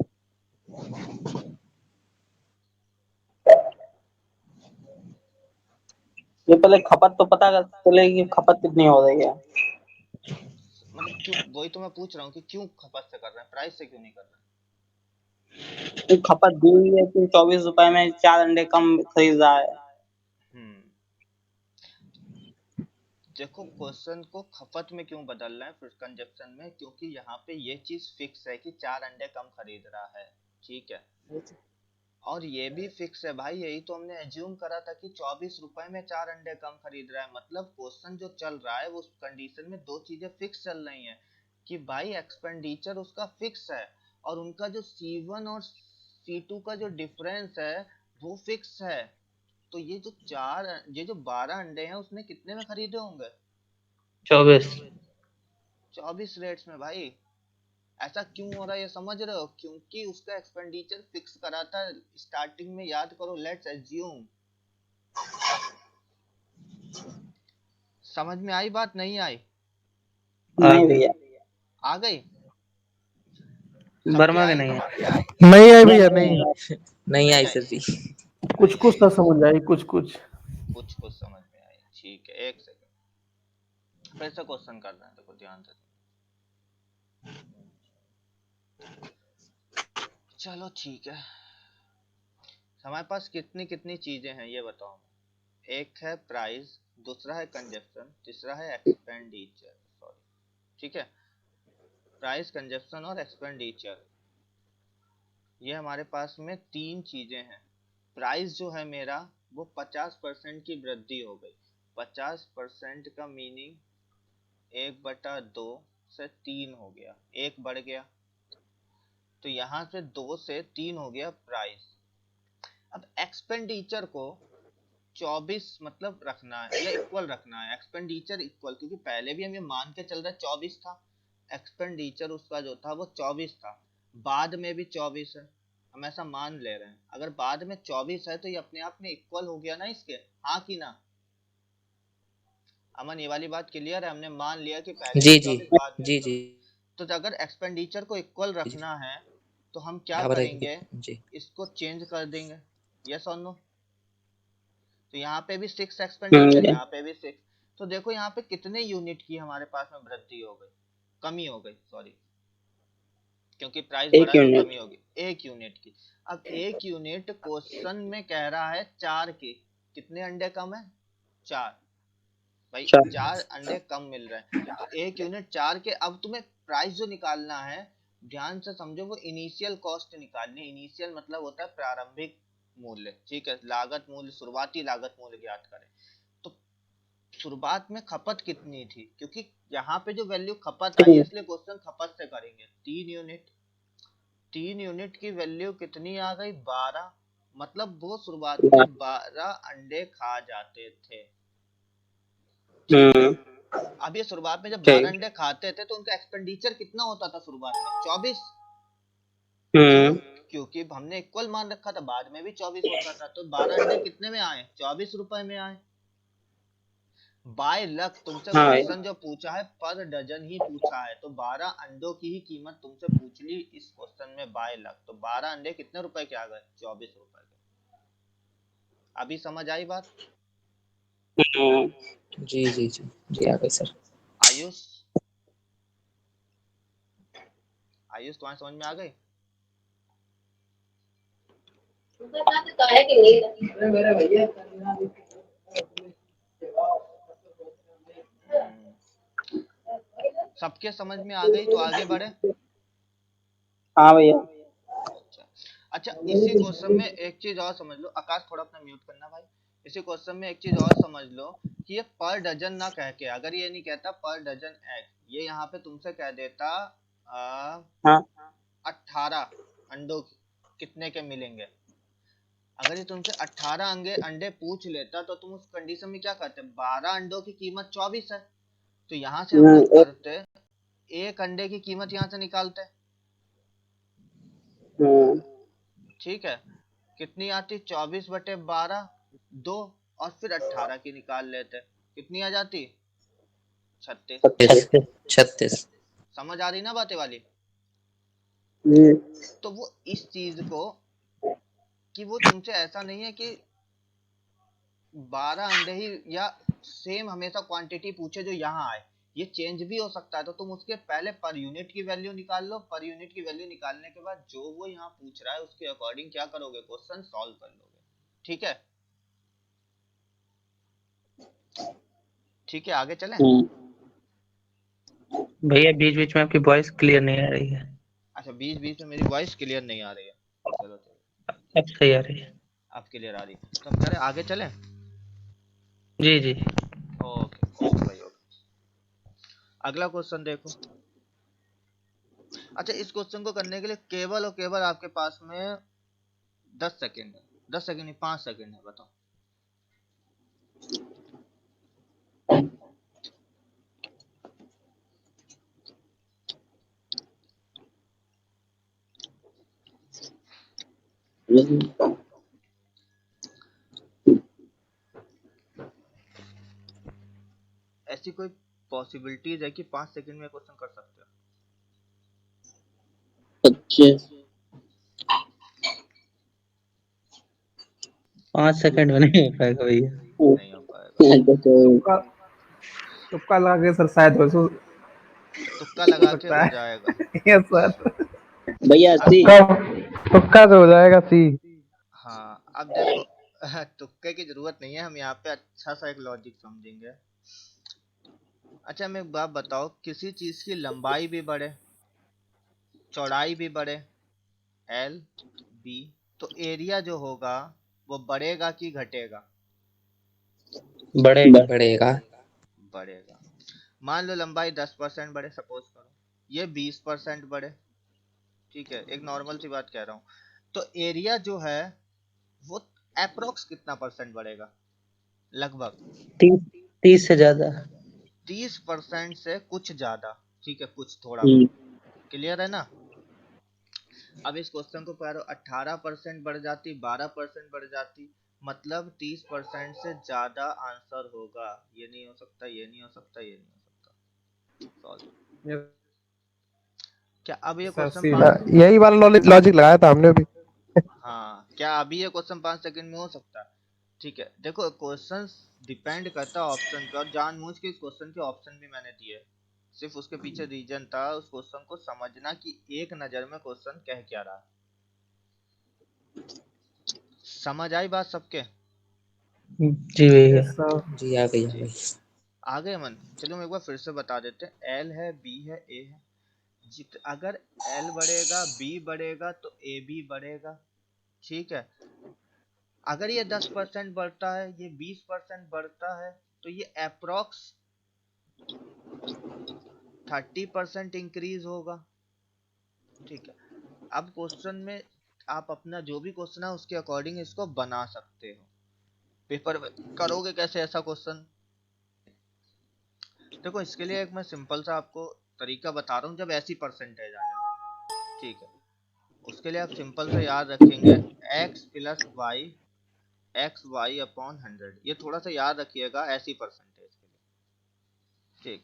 ये पहले खपत तो पता चले कि खपत कितनी हो रही है। मतलब क्यों, वही तो मैं पूछ रहा हूँ कि क्यों खपत से कर रहे हैं, प्राइस से क्यों नहीं कर रहे हैं। तो खपत दी हुई है कि 24 रुपए में 4 अंडे कम खरीद रहा है। देखो क्वेश्चन को खपत में क्यों बदल रहे हैं फिर कंजप्शन में, क्योंकि यहाँ पे ये चीज फिक्स है कि 4 अंडे कम खरीद रहा है, ठीक है, और ये भी फिक्स है भाई, यही तो हमने एज्यूम करा था कि 24 रुपए में 4 अंडे कम खरीद रहा है, मतलब क्वेश्चन जो चल रहा है वो उस कंडीशन में दो चीजें फिक्स चल रही हैं कि भाई एक्सपेंडिचर उसका फिक्स है और उनका जो C1 और C2 का जो डिफरेंस है वो फिक्स है। तो ये जो 12 अंडे हैं उसने कितने में खरीदे होंगे, 24 रेट्स में भाई। ऐसा क्यों हो रहा है ये समझ रहे हो, क्योंकि उसका एक्सपेंडिचर फिक्स करा था स्टार्टिंग में, याद करो, लेट्स एज्यूम। समझ में आई बात, नहीं आई। नहीं भैया, आ गई वर्मा सबके के आई। नहीं है। नहीं आई भैया, नहीं। नहीं आई नहीं सर जी। कुछ कुछ तो समझ आई, कुछ कुछ। कुछ कुछ समझ में आई, ठीक है, एक सेकंड फिर से क्वेश्चन कर रहे हैं, देखो ध्यान से। चलो ठीक है, हमारे पास कितनी कितनी चीजें हैं ये बताओ। एक है प्राइस, दूसरा है कंजप्शन, तीसरा है एक्सपेंडिचर, सॉरी, ठीक है, प्राइस, कंजप्शन और एक्सपेंडिचर, ये हमारे पास में तीन चीजें हैं। प्राइस जो है मेरा वो 50% की वृद्धि हो गई। 50% का मीनिंग 1/2 से 3 हो गया, एक बढ़ गया, तो यहाँ से 2 से 3 हो गया प्राइस। अब एक्सपेंडिचर को 24 मतलब रखना है या इक्वल रखना है, एक्सपेंडिचर इक्वल, क्योंकि पहले भी हम ये मान के चल रहे 24 था, एक्सपेंडिचर उसका जो था वो 24 था, बाद में भी 24 है, हम ऐसा मान ले रहे हैं। अगर बाद में 24 है तो ये अपने आप में इक्वल हो गया ना इसके, हाँ कि ना। अमन ये वाली बात क्लियर है, हमने मान लिया कि पहले भी जी जी 24 बाद में भी जी 24। जी तो अगर एक्सपेंडिचर को इक्वल जी। रखना है तो हम क्या आप करेंगे, बताइए जी। इसको चेंज कर देंगे, यस और नो। तो यहाँ पे भी 6 एक्सपेंडिचर, यहाँ पे भी 6, तो देखो यहाँ पे कितने यूनिट की हमारे पास में वृद्धि हो गई, कमी हो गई, सॉरी, क्योंकि प्राइस बढ़ा एक है तो यूनिट। कमी होगी, 1 यूनिट की। अब 1 यूनिट क्वेश्चन में कह रहा है 4 की, कितने अंडे कम है, 4 भाई, 4 अंडे कम मिल रहे हैं, तो 1 यूनिट 4 के। अब तुम्हें प्राइस जो निकालना है, ध्यान से समझो, वो इनिशियल कॉस्ट निकालनी है। इनिशियल मतलब होता है प्रारंभिक मूल्य, ठीक है, लागत मूल्य, शुरुआती लागत मूल्य ज्ञात करें। तो शुरुआत में खपत कितनी थी, क्योंकि यहाँ पे जो वैल्यू खपत आई है इसलिए क्वेश्चन खपत से करेंगे। 3 यूनिट, 3 यूनिट की वैल्यू कितनी आ गई, 12, मतलब वो शुरुआत में 12 अंडे खा जाते थे, ठीक है। अब ये शुरुआत में जब 12 अंडे खाते थे तो उनका एक्सपेंडिचर कितना होता था शुरुआत में, 24, क्यों, क्योंकि हमने इक्वल मान रखा था, बाद में भी 24 होता था, तो 12 अंडे कितने में आए, 24 रुपए में आए। बाय लक तुमसे क्वेश्चन जो पूछा है पर डजन ही पूछा है, तो 12 अंडों की ही कीमत तुमसे पूछ ली इस क्वेश्चन में बाय लक, तो 12 अंडे कितने रुपए के आ गए, 24 रुपए के। अभी समझ आई बात। जी जी जी जी आ गई सर। आयुष, आयुष तुम्हारे समझ में आ गई। सबके समझ में आ गई तो आगे बढ़े। हाँ भैया। अच्छा अच्छा, इसी क्वेश्चन में एक चीज और समझ लो, आकाश थोड़ा अपना म्यूट करना भाई। इसी क्वेश्चन में एक चीज और समझ लो कि ये पर डजन ना कह के, अगर ये नहीं कहता पर डजन एग, ये यहाँ पे तुमसे कह देता हाँ 18 अंडों कितने के मिलेंगे। अगर ये तुमसे 18 अंडे पूछ लेता तो तुम उस कंडीशन में क्या करते, 12 अंडों की कीमत 24 है, तो यहाँ से हम लोग करते एक अंडे की कीमत यहाँ से निकालते, ठीक है, कितनी आती 24/12, 2, और फिर 18 की निकाल लेते, कितनी आ जाती 36। 36। समझ आ रही ना बातें वाली। तो वो इस चीज को कि वो तुमसे ऐसा नहीं है कि 12 अंडे ही या सेम हमेशा क्वांटिटी पूछे जो यहाँ आए, ये चेंज भी हो सकता है, तो तुम उसके पहले पर यूनिट की वैल्यू निकाल लो, पर यूनिट की वैल्यू निकालने के बाद जो वो यहाँ पूछ रहा है उसके अकॉर्डिंग क्या करोगे, क्वेश्चन सॉल्व कर लोगे, ठीक है। ठीक है, आगे चलें। भैया बीच बीच में आपकी वॉइस क्लियर नहीं आ रही है। अच्छा, बीच बीच में मेरी वॉइस क्लियर नहीं आ रही है, चलो चलो अब सही आ रही है। अब क्लियर आ रही है, तो हम कह रहे आगे चलें। जी जी। ओके भाई ओके। अगला क्वेश्चन देखो। अच्छा, इस क्वेश्चन को करने के लिए केवल और केवल आपके पास में 10 सेकेंड है, 10 सेकेंड नहीं 5 सेकेंड है, बताओ। ऐसी कोई पॉसिबिलिटीज है कि 5 सेकंड में क्वेश्चन कर सकते हो? 5 सेकंड में नहीं हो पाएगा भैया। नहीं हो पाएगा। तुक्का तुक्का लगा के सर शायद हो तुक्का लगा के सकता हो है। जाएगा। Yes sir. भैया अब तुक्का तो हो जाएगा सी। हाँ, अब देखो तुक्के की जरूरत नहीं है, हम यहाँ पे अच्छा सा एक लॉजिक समझेंगे। अच्छा, हमें एक बात बताओ, किसी चीज की लंबाई भी बढ़े चौड़ाई भी बढ़े एल बी, तो एरिया जो होगा वो बढ़ेगा कि घटेगा? बढ़ेगा। बढ़ेगा। बढ़ेगा। मान लो लंबाई 10% बढ़े, सपोज करो ये 20% बढ़े, ठीक है, एक नॉर्मल सी बात कह रहा हूँ, तो एरिया जो है वो अप्रोक्स कितना परसेंट बढ़ेगा? लगभग 30 से ज्यादा। 30% से कुछ ज्यादा, ठीक है, कुछ थोड़ा बहुत, क्लियर है ना। अब इस क्वेश्चन को कह रहे हो 18% बढ़ जाती, 12% बढ़ जाती, मतलब 30% से ज्यादा आंसर होगा। ये नहीं हो सकता, ये नहीं हो सकता, ये नहीं हो सकता। सॉल्व। क्या अब ये सर क्वेश्चन सी। यही वाला लॉजिक लगाया था हमने भी। हाँ, क्या अभी ये क्वेश्चन 5 सेकंड में हो सकता है? ठीक है, देखो क्वेश्चन डिपेंड करता है ऑप्शन पे, और जानबूझ के इस क्वेश्चन के ऑप्शन भी मैंने दिए, सिर्फ उसके पीछे रीजन था उस क्वेश्चन को समझना कि एक नजर में क्वेश्चन कह क्या रहा है। समझ आई बात सबके? जी भैया। Yes sir. जी आ गई आ जी गई। आ गए मन। चलो हम एक बार फिर से बता देते हैं, एल है, बी है, ए है, अगर एल बढ़ेगा बी बढ़ेगा तो ए भी बढ़ेगा, ठीक है। अगर ये 10% बढ़ता है, ये 20% बढ़ता है, तो ये अप्रोक्स 30% इंक्रीज होगा, ठीक है। अब क्वेश्चन में आप अपना जो भी क्वेश्चन है उसके अकॉर्डिंग इसको बना सकते हो। पेपर में करोगे कैसे ऐसा क्वेश्चन? देखो, इसके लिए एक मैं सिंपल सा आपको तरीका बता रहा हूँ, जब ऐसी परसेंटेज आ जाए, ठीक है, उसके लिए आप सिंपल से याद रखेंगे x plus y, x y upon 100, ये थोड़ा सा याद रखिएगा ऐसी परसेंटेज के लिए, ठीक।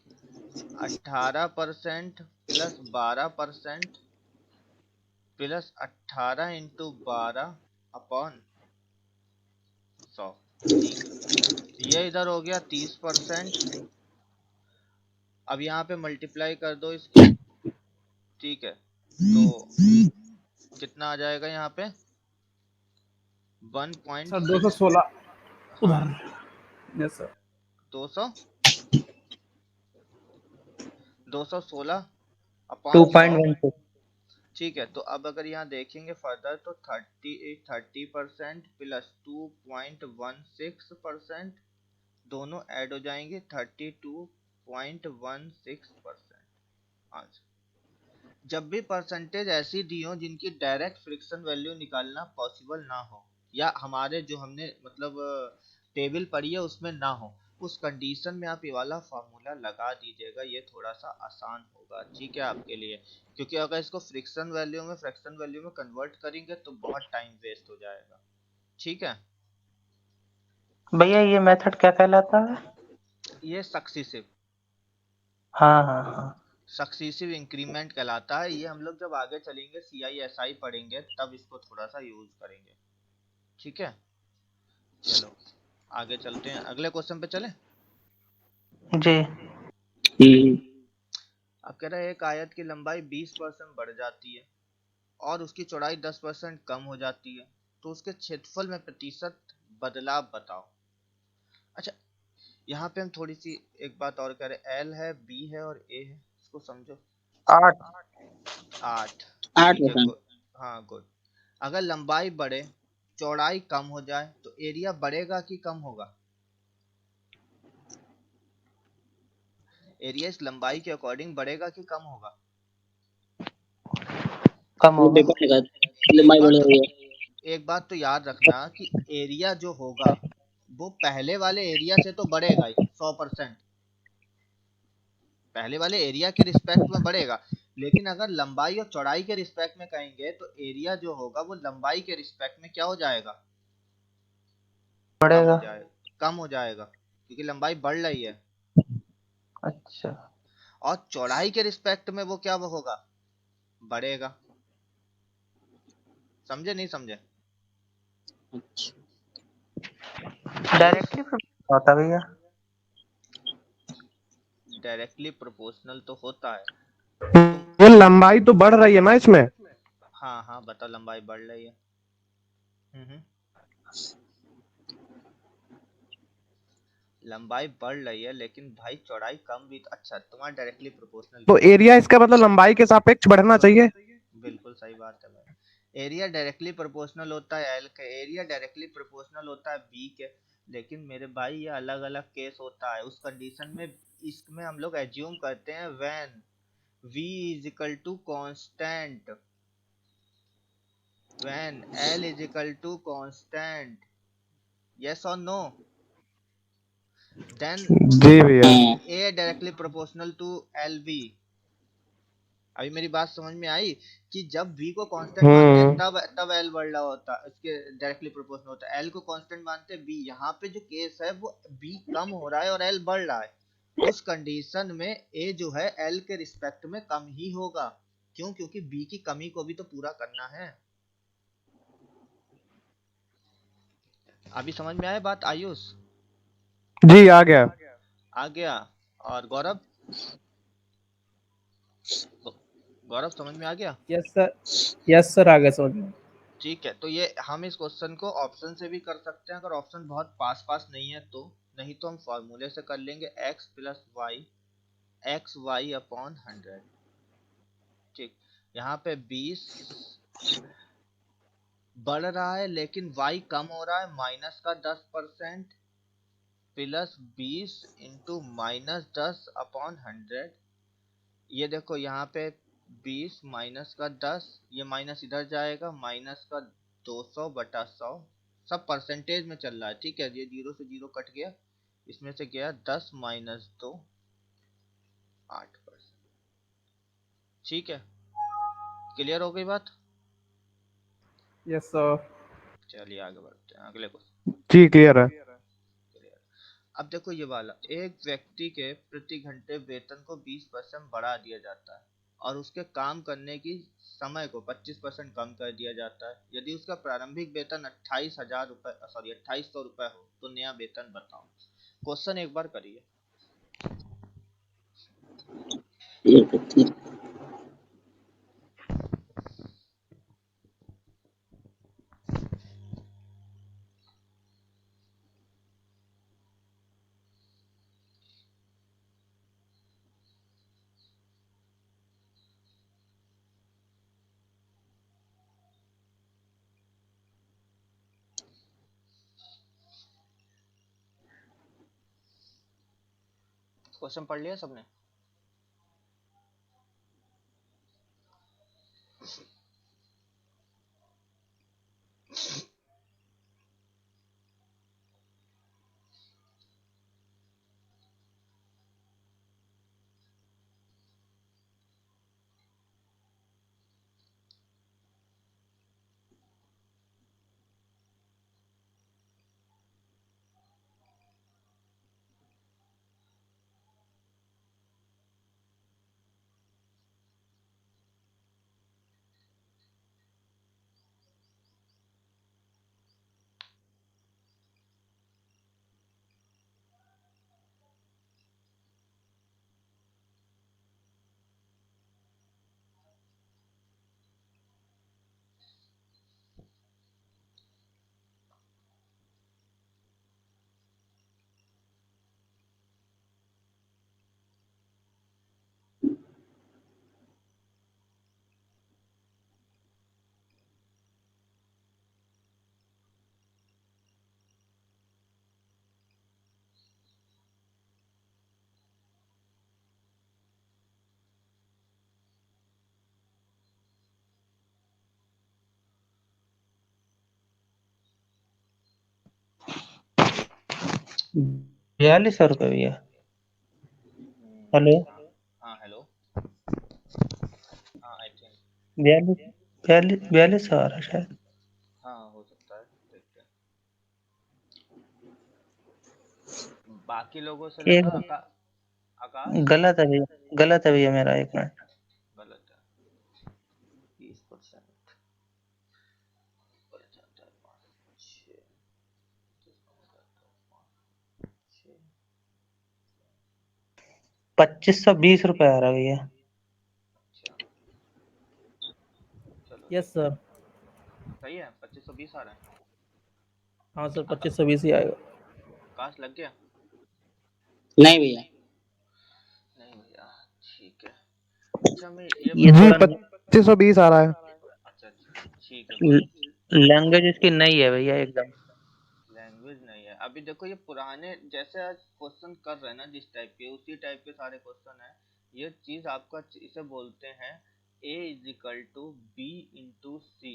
18% प्लस 12% प्लस 18 इंटू 12 अपॉन 100, ठीक है, ये इधर हो गया 30%। अब यहाँ पे मल्टीप्लाई कर दो इसको, ठीक है, तो कितना आ जाएगा यहाँ पे सर 1.6, 216 हाँ उधर। Yes sir. 200 216 अपॉन 100, 2.16। ठीक है, तो अब अगर यहाँ देखेंगे फर्दर तो 30% प्लस 2.16% दोनों ऐड हो जाएंगे 32.16%। आंसर। जब भी परसेंटेज ऐसी दी हो जिनकी डायरेक्ट फ्रिक्शन वैल्यू निकालना पॉसिबल ना हो या हमारे जो हमने मतलब टेबल पढ़ी है उसमें ना हो, उस कंडीशन में आप ये वाला फार्मूला लगा दीजिएगा। ये थोड़ा सा आसान होगा, ठीक है, आपके लिए, क्योंकि अगर इसको फ्रिक्शन वैल्यू में फ्रैक्शन वैल्यू में कन्वर्ट करेंगे तो बहुत टाइम वेस्ट हो जाएगा। ठीक है भैया ये मेथड क्या कहलाता है? ये सक्सेसिव हाँ हाँ हाँ। सक्सेसिव इंक्रीमेंट कहलाता है। ये हम लोग जब आगे चलेंगे CISI पढ़ेंगे तब इसको थोड़ा सा यूज करेंगे। ठीक है, चलो आगे चलते हैं, अगले क्वेश्चन पे चलें। जी। अब कह रहा है एक आयत की लंबाई 20% बढ़ जाती है और उसकी चौड़ाई 10% कम हो जाती है, तो उसके क्षेत्रफल में प्रतिशत बदलाव बताओ। अच्छा, यहाँ पे हम थोड़ी सी एक बात और कह रहे, एल है, बी है और ए है, इसको समझो। 8। 8। 8 ठीक है, बताएं। गुड। हाँ गुड। अगर लंबाई बढ़े चौड़ाई कम हो जाए तो एरिया बढ़ेगा कि कम होगा? एरिया इस लंबाई के अकॉर्डिंग बढ़ेगा कि कम होगा? कम वो होगा। डिपेंड करता है एक लंबाई बढ़ बात तो रही है। एक बात तो याद रखना कि एरिया जो होगा वो पहले वाले एरिया से तो बढ़ेगा ही 100%। पहले वाले एरिया के रिस्पेक्ट में बढ़ेगा, लेकिन अगर लंबाई और चौड़ाई के रिस्पेक्ट में कहेंगे तो एरिया जो होगा वो लंबाई के रिस्पेक्ट में क्या हो जाएगा? कम हो बढ़ेगा। जाएगा। कम हो जाएगा क्योंकि लंबाई बढ़ रही है। अच्छा। और चौड़ाई के रिस्पेक्ट में वो क्या होगा? बढ़ेगा। समझे नहीं समझे? आयुष, डायरेक्टली होता है भैया। डायरेक्टली प्रोपोर्शनल तो होता है। तुम ये लंबाई तो बढ़ रही है ना इसमें। हाँ हाँ बताओ, लंबाई बढ़ रही है। हम्म लंबाई बढ़ रही है लेकिन भाई चौड़ाई कम भी तो, अच्छा तुम्हारा डायरेक्टली प्रोपोर्शनल तो क्यों है? एरिया इसका मतलब लंबाई के सापेक्ष बढ़ना चाहिए। बिल्कुल सही बात है भाई। एरिया डायरेक्टली प्रोपोर्शनल होता है एल के, एरिया डायरेक्टली प्रोपोर्शनल होता है बी के, लेकिन मेरे भाई ये अलग अलग केस होता है। उस कंडीशन में इसमें हम लोग एज्यूम करते हैं when v is equal to constant, when l is equal to constant, yes और नो, देन जी भैया। a directly proportional to lv। अभी मेरी बात समझ में आई कि जब v को कांस्टेंट मानते हैं हम्म। तब तब l बढ़ रहा होता है, इसके डायरेक्टली प्रोपोर्शनल होता है। l को कांस्टेंट मानते हैं b, यहाँ पे जो केस है वो b कम हो रहा है और l बढ़ रहा है। उस कंडीशन में a जो है l के रिस्पेक्ट में कम ही होगा। क्यों? क्योंकि b की कमी को भी तो पूरा करना है। अभी समझ में आया बात आयुष? जी आ गया। आ गया। और गौरव, गौरव समझ में आ गया? यस सर, यस सर, आ गया समझ में। ठीक है, तो ये हम इस क्वेश्चन को ऑप्शन से भी कर सकते हैं अगर ऑप्शन बहुत पास पास नहीं है तो, नहीं तो हम फॉर्मूले से कर लेंगे x plus y, x y upon 100। ठीक, यहाँ पे 20 बढ़ रहा है लेकिन y कम हो रहा है, माइनस का 10% प्लस 20 इंटू माइनस 10 अपॉन 100। ये देखो यहाँ पे 20 माइनस का 10, ये माइनस इधर जाएगा, माइनस का 200 बटा 100, सब परसेंटेज में चल रहा है। ठीक है, ये जीरो से जीरो कट गया, इसमें से गया 10 माइनस 2, 8%। ठीक है, क्लियर हो गई बात? Yes sir. चलिए आगे बढ़ते हैं अगले क्वेश्चन। जी क्लियर है। अब देखो ये वाला, एक व्यक्ति के प्रति घंटे वेतन को 20% बढ़ा दिया जाता है और उसके काम करने की समय को 25% कम कर दिया जाता है। यदि उसका प्रारंभिक वेतन 2800 रुपए हो तो नया वेतन बताओ। क्वेश्चन एक बार करिए। क्वेश्चन पढ़ लिया सबने? ₹42 भैया। हेलो, हाँ हेलो, हाँ आई थिंक 4200 आ रहा शायद। हाँ हो सकता है, देखते हैं। बाकी लोगों से एक लगा आकाश गलत है भैया, गलत है भैया मेरा, 1 मिनट। गलत है 20% ऊपर जाता है, 6 ₹2520 आ रहा भैया। अच्छा चलो यस देखते हैं। सर। सही है, 2520 आ रहा है। हाँ सर, 2520 ही आएगा। आकाश लग गया? नहीं भैया। नहीं भैया, ठीक है। अच्छा मैं ये ये जी थोड़ा 2520 आ रहा है। अच्छा ठीक है कोई लैंग्वेज इसकी नई है भैया एकदम। लैंग्वेज नहीं है। अभी देखो ये पुराने जैसे आज क्वेश्चन कर रहे हैं ना जिस टाइप के, उसी टाइप के सारे क्वेश्चन है। ये चीज आपका इसे बोलते हैं a is equal to B into C.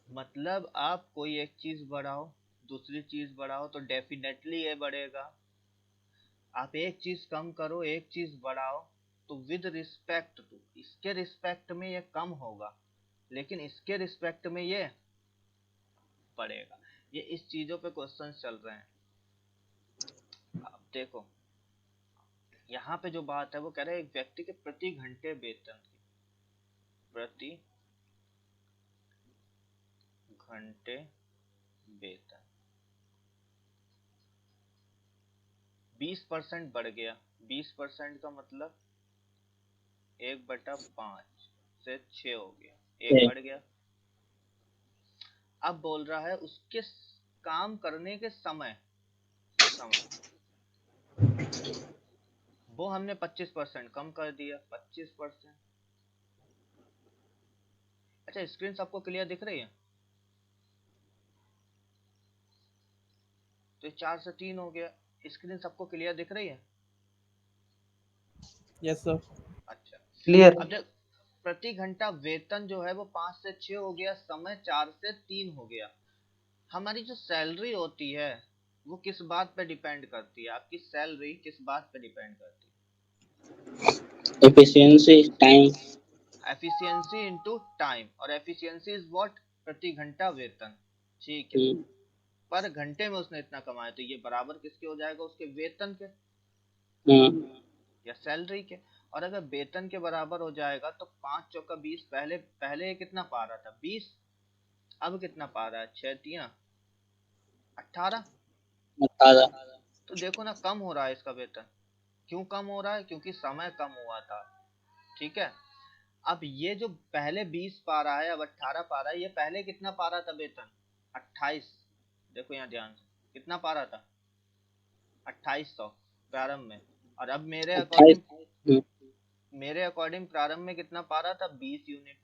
मतलब आप कोई एक चीज बढ़ाओ, दूसरी चीज बढ़ाओ तो डेफिनेटली ये बढ़ेगा। आप एक चीज कम करो, एक चीज बढ़ाओ, तो विद रिस्पेक्ट टू इसके रिस्पेक्ट में ये कम होगा, लेकिन इसके रिस्पेक्ट में ये बढ़ेगा। ये इस चीजों पे क्वेश्चन चल रहे हैं। अब देखो यहाँ पे जो बात है वो कह रहे हैं एक व्यक्ति के प्रति घंटे वेतन की, प्रति घंटे वेतन 20% बढ़ गया। 20% का मतलब 1/5 से 6 हो गया, एक बढ़ गया। अब बोल रहा है उसके काम करने के समय वो हमने 25% कम कर दिया, 25%। अच्छा स्क्रीन सबको क्लियर दिख रही है? तो 4 से 3 हो गया, स्क्रीन सबको क्लियर दिख रही है? Yes sir. अच्छा क्लियर। अब देख, प्रति घंटा वेतन जो है वो 5 से 6 हो गया, समय 4 से 3 हो गया। हमारी जो सैलरी होती है वो किस बात पे डिपेंड करती है? आपकी सैलरी किस बात पे डिपेंड करती है? Efficiency time. Efficiency into time, और एफिशिएंसी इज व्हाट? प्रति घंटा वेतन। ठीक है, पर घंटे में उसने इतना कमाया तो ये बराबर किसके हो जाएगा? उसके वेतन के या सैलरी के। और अगर वेतन के बराबर हो जाएगा तो 5 चौका 20, पहले पहले कितना पा रहा था? 20। अब कितना पा रहा है? 6 तिया 18। 18। तो देखो ना कम हो रहा है इसका वेतन। क्यों कम हो रहा है? क्योंकि समय कम हुआ था। ठीक है, अब ये जो पहले 20 पा रहा है अब 18 पा रहा है, ये पहले कितना पा रहा था वेतन? 28। देखो यहाँ ध्यान से, कितना पा रहा था? 2800 प्रारंभ में। और अब मेरे 28। अकॉर्डिंग प्रारंभ में कितना पा रहा था? 20 यूनिट।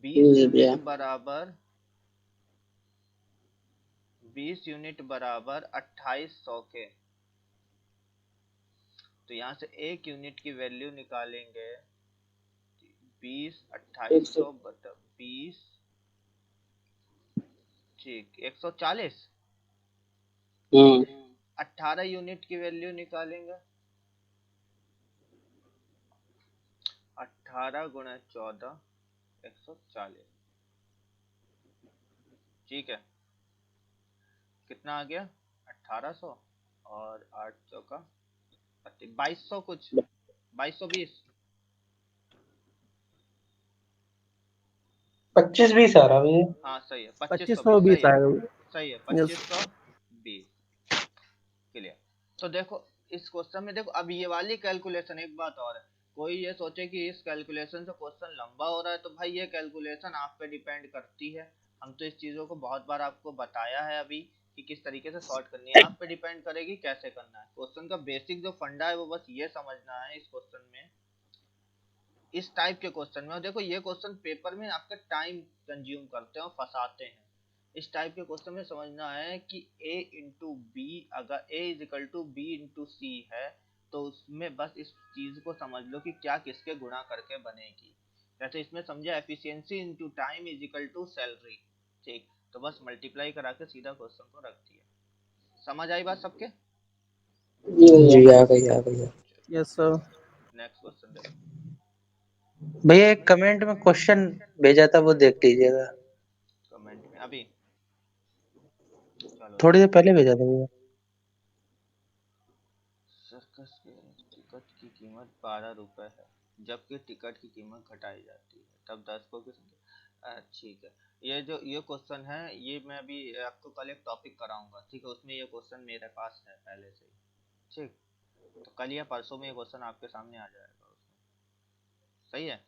20 जी भैया। यूनिट बराबर 20 यूनिट बराबर 2800 के। तो यहाँ से 1 यूनिट की वैल्यू निकालेंगे 20 2800 बटा 20, ठीक 140। 18 यूनिट की वैल्यू निकालेंगे 18 गुणा 14 140, ठीक है। कितना आ गया 1800 और 800 का 2200 कुछ 2220 25-20 आ रहा भैया। हाँ सही है 2520 2520 आएगा वो। सही है यस 2520 क्लियर। तो देखो इस क्वेश्चन में देखो अब ये वाली कैलकुलेशन, एक बात और है, कोई ये सोचे कि इस कैलकुलेशन से क्वेश्चन लंबा हो रहा है, तो भाई ये कैलकुलेशन आप पे डिपेंड करती है। हम तो इस चीजों को बहुत बार आपको बताया है अभी कि किस तरीके से सॉर्ट करनी है, आप पे डिपेंड करेगी कैसे करना है। क्वेश्चन का बेसिक जो फंडा है वो बस ये समझना है इस क्वेश्चन में, इस टाइप के क्वेश्चन में। और देखो ये क्वेश्चन पेपर में आपका टाइम कंज्यूम करते हैं और फंसाते हैं। इस टाइप के क्वेश्चन में समझना है कि a इंटू बी, अगर a is equal to B into C है तो उसमें बस इस चीज को समझ लो कि क्या किसके गुणा करके बनेगी। जैसे इसमें समझा efficiency into time is equal to salary, ठीक, तो बस मल्टीप्लाई करा के सीधा क्वेश्चन को रख दिया। समझ आई बात सबके? जी आ गई। Yes sir. नेक्स्ट क्वेश्चन देखो। भैया एक कमेंट में क्वेश्चन भेजा था, वो देख लीजिएगा। कमेंट में अभी चलो थोड़ी देर पहले भेजा था भैया। सर्कस के टिकट की कीमत 12 रुपए है, जबकि टिकट की कीमत घटाई जाती है, तब दर्शकों की संख्या, ठीक है। ये क्वेश्चन है, ये मैं अभी आपको कल एक टॉपिक कराऊंगा, ठीक है, उसमें ये क्वेश्चन मेरे पास है पहले से ही, ठीक, तो कल या परसों में ये क्वेश्चन आपके सामने आ जाएगा उसमें, सही है?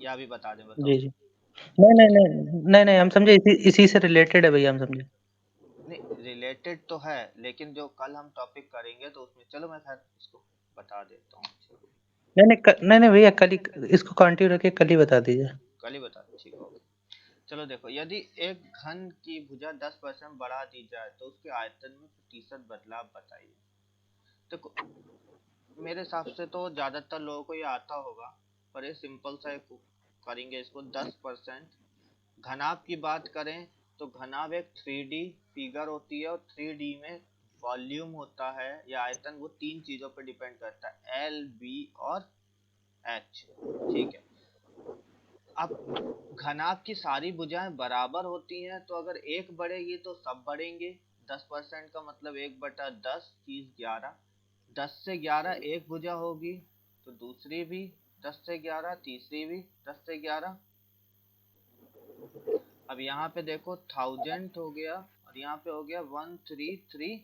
या अभी बता दें, बताओ। जी जी। नहीं, हम समझे इसी से रिलेटेड है भैया, हम समझे। नहीं रिलेटेड तो है, लेकिन जो कल हम टॉपिक करेंगे तो उसमें, चलो मैं खैर इसको बता देता हूँ। नहीं भैया, कल ही इसको कंटिन्यू रखिए, कल ही बता दीजिए। कल ही बता, ठीक है। चलो देखो, यदि एक घन की भुजा 10% बढ़ा दी जाए तो उसके आयतन में प्रतिशत बदलाव बताइए। देखो मेरे हिसाब से तो ज्यादातर लोगों को ये आता होगा, पर ये सिंपल सा एक करेंगे इसको। 10% घनाभ की बात करें तो घनाभ एक 3D फिगर होती है, और 3D में वॉल्यूम होता है या आयतन, वो 3 चीजों पर डिपेंड करता है, L, B और H, ठीक है। अब घनाभ की सारी भुजाएं बराबर होती हैं, तो अगर एक बढ़ेगी तो सब बढ़ेंगे। 10% का मतलब 1/10 चीज 11, 10 से 11 एक भुजा होगी तो दूसरी भी 10 से 11, तीसरी भी 10 से 11। अब यहाँ पे देखो 1000 हो गया और यहाँ पे हो गया 1331,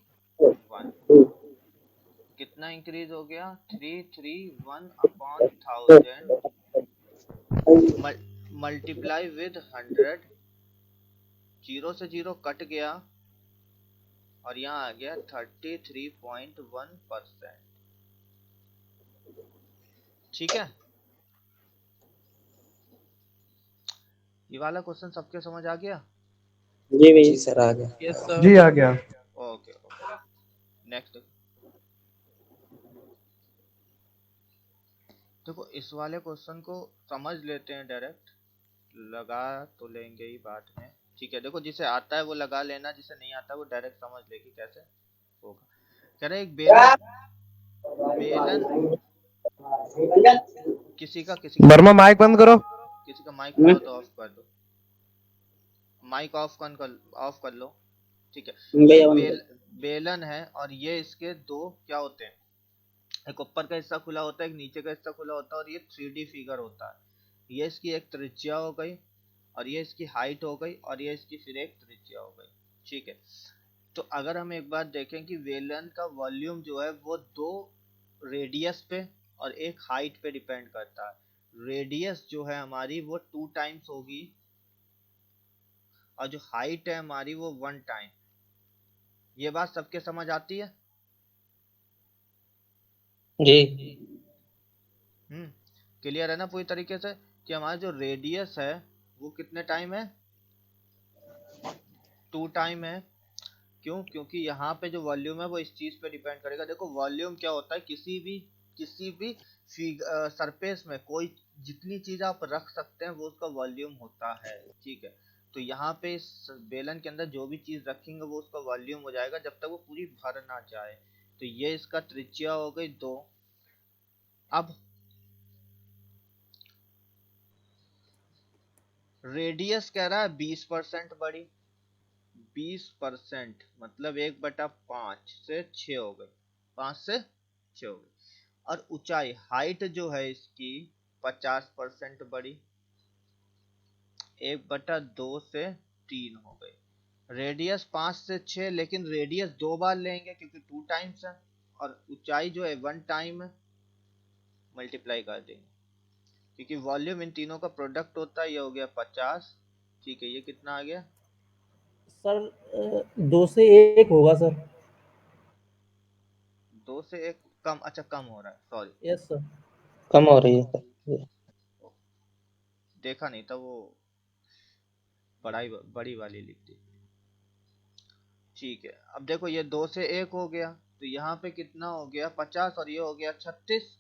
कितना इंक्रीज हो गया 331/1000 मल्टीप्लाई विद 100, 0 से 0 कट गया और यहाँ आ गया 33.1%, ठीक है। ये वाला क्वेश्चन सबके समझ आ गया? जी सर आ गया। Yes sir. जी आ गया। ओके नेक्स्ट देखो, इस वाले क्वेश्चन को समझ लेते हैं डायरेक्ट, लगा तो लेंगे ही बाद में, ठीक है। देखो जिसे आता है वो लगा लेना, जिसे नहीं आता वो डायरेक्ट समझ ले कि कैसे होगा। कह रहे एक बेलन किसी का वर्मा माइक बंद करो। किसी का माइक खुला तो ऑफ कर दो, माइक ऑफ कर लो, ठीक है। तो बेलन है और ये इसके दो क्या होते हैं, एक ऊपर का हिस्सा खुला होता है, एक नीचे का हिस्सा खुला होता है, और ये 3D फिगर होता है। ये इसकी एक त्रिज्या हो गई और ये इसकी हाइट हो गई और ये इसकी फिर एक त्रिज्या हो गई, ठीक है। तो अगर हम एक बात देखें कि बेलन का वॉल्यूम जो है वो 2 रेडियस पे और एक हाइट पे डिपेंड करता है। रेडियस जो है हमारी वो 2 टाइम्स होगी और जो हाइट है हमारी वो 1 टाइम। ये बात सबके समझ आती है? जी। क्लियर है ना पूरी तरीके से कि हमारा जो रेडियस है वो कितने टाइम है, 2 टाइम है, क्यों? क्योंकि यहाँ पे जो वॉल्यूम है वो इस चीज पे डिपेंड करेगा। देखो वॉल्यूम क्या होता है, किसी भी सरफेस में कोई जितनी चीज आप रख सकते हैं वो उसका वॉल्यूम होता है, ठीक है। तो यहाँ पे इस बेलन के अंदर जो भी चीज रखेंगे वो उसका वॉल्यूम हो जाएगा जब तक वो पूरी भर ना जाए। तो ये इसका त्रिज्या हो गई 2। अब रेडियस कह रहा है 20% बड़ी। 20% मतलब 1/5 से 6 हो गई, 5 से 6 हो गई। और ऊंचाई हाइट जो है इसकी 50% बड़ी, 1/2 से 3 हो गई। रेडियस 5 से 6, लेकिन रेडियस 2 बार लेंगे क्योंकि 2 टाइम्स है, और ऊंचाई जो है 1 टाइम मल्टीप्लाई कर देंगे क्योंकि वॉल्यूम इन तीनों का प्रोडक्ट होता है। ये हो गया 50, ठीक है। ये कितना आ गया? सर 2 से 1 होगा सर। 2 से 1 कम, अच्छा कम हो रहा है, सॉरी। Yes sir. कम हो रही है सर। देखा नहीं था वो, बड़ी वाली लिख दी, ठीक है। अब देखो ये 2 से 1 हो गया, तो यहाँ पे कितना हो गया 50, और ये हो गया 36।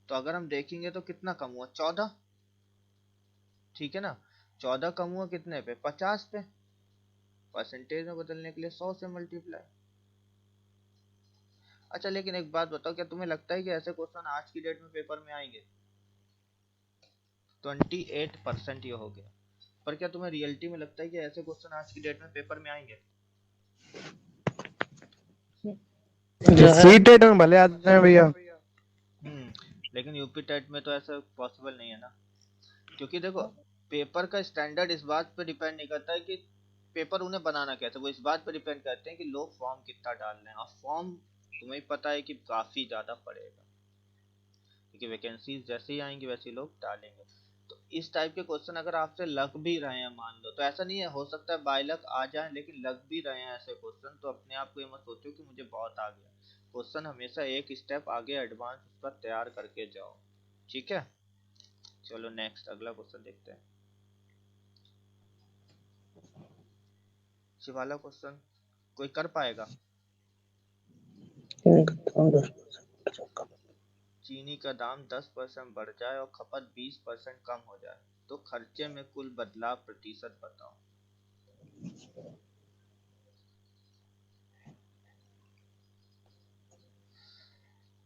तो अगर हम देखेंगे तो कितना कम हुआ? 14, ठीक है ना। 14 कम हुआ कितने पे? 50 पे। परसेंटेज में बदलने के लिए 100 से मल्टीप्लाई। अच्छा लेकिन एक बात बताओ, क्या तुम्हें लगता है कि ऐसे क्वेश्चन आज की डेट में पेपर में आएंगे? 28% ये हो गया। पर क्या तुम्हें रियलिटी में लगता है कि ऐसे क्वेश्चन आज की डेट में पेपर में आएंगे? जो है सी टेट में भले आते हैं भैया। लेकिन यूपी टेट में तो ऐसा पॉसिबल नहीं है ना। क्योंकि देखो पेपर का स्टैंडर्ड इस बात पे डिपेंड नहीं करता है कि पेपर उन्हें बनाना कैसे, वो इस बात पे डिपेंड करते हैं कि लोग फॉर्म कितना डाल रहे हैं। और फॉर्म तुम्हें पता है कि काफी ज्यादा पड़ेगा क्योंकि वैकेंसीज जैसे ही आएंगी वैसे ही लोग डालेंगे। तो इस टाइप के क्वेश्चन अगर आपसे लग भी रहे हैं, मान लो, तो ऐसा नहीं है, हो सकता है बाय लक आ जाए, लेकिन लग भी रहे हैं ऐसे क्वेश्चन, तो अपने आप को ये मत सोचो कि मुझे बहुत आ गया। क्वेश्चन हमेशा एक स्टेप आगे एडवांस उसका तैयार करके जाओ, ठीक है। चलो नेक्स्ट अगला क्वेश्चन देखते हैं। वाला क्वेश्चन कोई कर पाएगा? चीनी का दाम 10% बढ़ जाए और खपत 20% कम हो जाए तो खर्चे में कुल बदलाव प्रतिशत बताओ।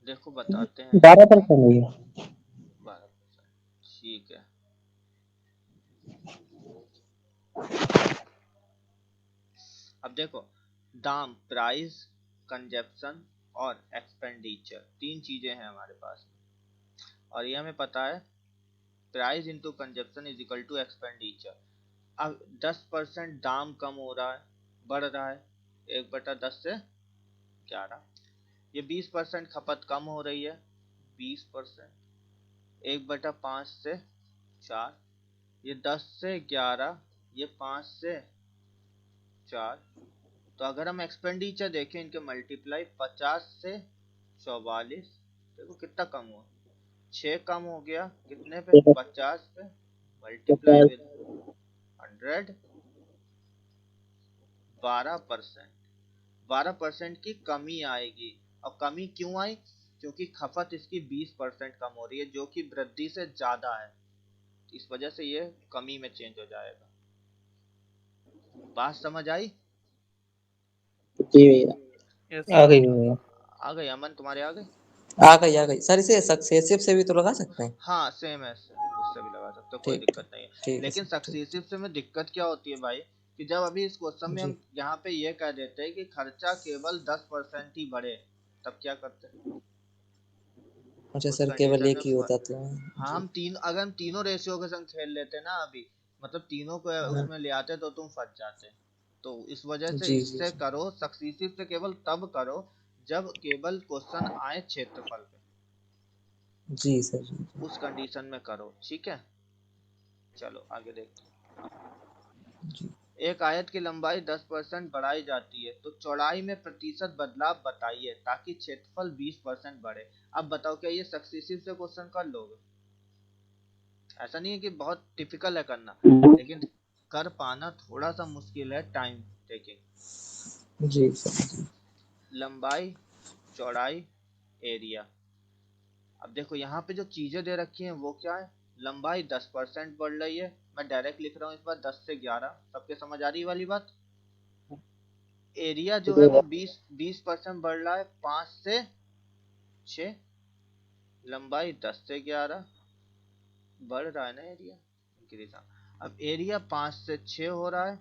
देखो बताते हैं। 12% हुई है। 12%, ठीक है। अब देखो दाम, प्राइस, कंजप्शन और एक्सपेंडिचर, 3 चीजें हैं हमारे पास और ये हमें पता है price into consumption is equal to expenditure. अब 10% दाम कम हो रहा है, बढ़ रहा है 1/10 से 11। ये 20% खपत कम हो रही है 20%, 1/5 से 4। ये 10 से 11, ये 5 से 4। तो अगर हम एक्सपेंडिचर देखें इनके मल्टीप्लाई, 50 से 44, देखो कितना कम हुआ, 6 कम हो गया कितने पे? 50 पे, मल्टीप्लाई विद 100, 12%। 12% की कमी आएगी। और कमी क्यों आई? क्योंकि खपत इसकी 20% कम हो रही है जो कि वृद्धि से ज्यादा है, इस वजह से ये कमी में चेंज हो जाएगा। बात समझ आई? जी भैया, यस आ सर। गई भैया। आ गई अमन, तुम्हारे आ गई? आ गई सर। इसे सक्सेसिव से भी तो लगा सकते हैं। हाँ सेम है, उससे भी लगा सकते हो, कोई ठीक ठीक। दिक्कत नहीं है। ठीक है लेकिन सर, ठीक। सक्सेसिव से में दिक्कत क्या होती है भाई, कि जब अभी इस क्वेश्चन में जी। हम यहाँ पे ये कह देते हैं कि खर्चा केवल 10% ही बढ़े, तब क्या करते हैं? अच्छा उस सर, केवल कंडीशन में एक ही होता तो। हाँ, जी। अगर हम तीनों रेशियो के संग खेल लेते ना अभी, मतलब तीनों को हाँ। उसमें ले आते तो तुम फंस जाते। तो इस वजह से जी जी इससे जी। करो, सक्सेसिव से केवल तब करो जब केवल क्वेश्चन आए क्षेत्रफल पे, जी सर, जी जी। उस कंडीशन में करो, ठीक है। चलो आगे देखते हैं। जी। एक आयत की लंबाई 10% बढ़ाई जाती है तो चौड़ाई में प्रतिशत बदलाव बताइए ताकि क्षेत्रफल 20% बढ़े। अब बताओ क्या ये सक्सेसिव से क्वेश्चन कर लोगे? ऐसा नहीं है कि बहुत टिपिकल है करना, लेकिन कर पाना थोड़ा सा मुश्किल है, टाइम टेकिंग। जी सर। लंबाई, चौड़ाई, एरिया। अब देखो यहाँ पे जो चीजें दे रखी हैं वो क्या है, लंबाई 10% बढ़ रही है, मैं डायरेक्ट लिख रहा हूँ इस बार 10 से 11, सबके समझ आ रही वाली बात। एरिया जो है वो 20% बढ़ रहा है, 5 से 6, लंबाई 10 से 11, बढ़ रहा है ना एरिया, इंक्रीज। अब एरिया 5 से 6 हो रहा है।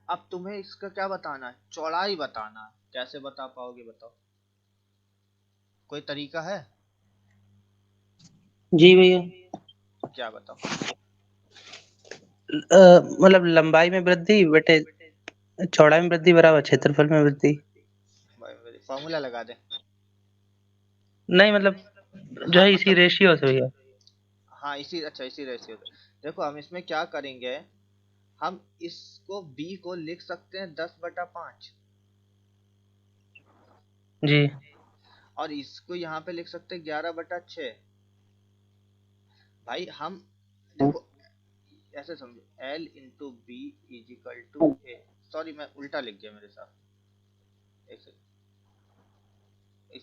अब तुम्हें इसका क्या बताना है, चौड़ाई बताना है। कैसे बता पाओगे बताओ, कोई तरीका है? जी भैया। क्या बताओ? मतलब लंबाई में वृद्धि बटे चौड़ाई में वृद्धि बराबर क्षेत्रफल में वृद्धि। फॉर्मूला लगा दे। नहीं मतलब जो हाँ है इसी मतलब, रेशियो से भैया। हाँ इसी, अच्छा इसी रेशियो से। देखो हम इसमें क्या करेंगे, हम इसको b को लिख सकते हैं 10/5, जी और इसको यहाँ पे लिख सकते हैं 11/6। भाई हम देखो ऐसे समझो, L into b is equal to a, sorry मैं उल्टा लिख गया मेरे साथ, एक सेकंड,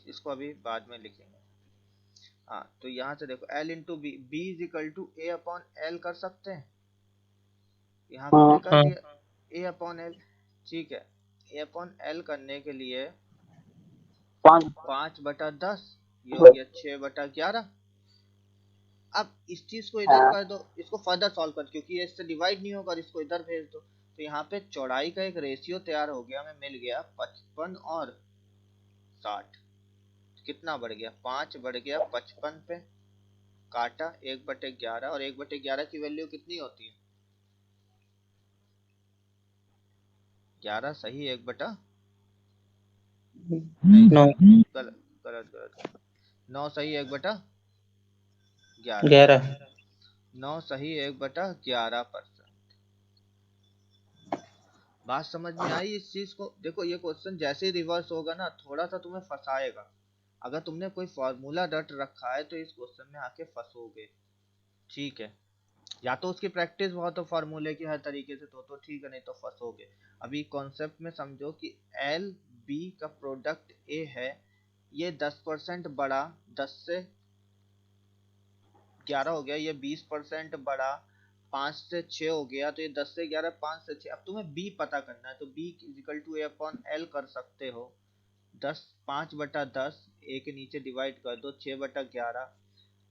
इसको अभी बाद में लिखेंगे। हाँ तो यहाँ से देखो L into b, b is equal to a upon l कर सकते हैं, यहाँ हमने कर हाँ दिया ए अपॉन एल। ठीक है, ए अपॉन एल करने के लिए 5/10, ये हो गया 6/11। अब इस चीज को इधर कर दो, इसको फर्दर सॉल्व कर, क्योंकि ये इससे डिवाइड नहीं होगा, इसको इधर भेज दो, तो यहाँ पे चौड़ाई का एक रेशियो तैयार हो गया, हमें मिल गया 55 और 60। कितना बढ़ गया, 5 बढ़ गया 55 पे, काटा 1/11, और 1/11 की वैल्यू कितनी होती है, 11 सही, 1/, नहीं 9 गलत गलत गलत, 9 सही 1/11, 11। 9 सही 1/11%। बात समझ में आई इस चीज को? देखो ये क्वेश्चन जैसे ही रिवर्स होगा ना, थोड़ा सा तुम्हें फंसाएगा। अगर तुमने कोई फॉर्मूला रट रखा है तो इस क्वेश्चन में आके फंसोगे। ठीक है, या तो उसकी प्रैक्टिस बहुत हो फार्मूले की हर तरीके से, तो ठीक है, नहीं तो फंसोगे। अभी कॉन्सेप्ट में समझो कि एल बी का प्रोडक्ट ए है, ये 10% बढ़ा, 10 से 11 हो गया, ये 20% बढ़ा, 5 से 6 हो गया, तो ये 10 से 11, 5 से 6। अब तुम्हें b पता करना है, तो b is equal to a upon l कर सकते हो, 10, 5/10, ए के नीचे डिवाइड कर दो, 6/11।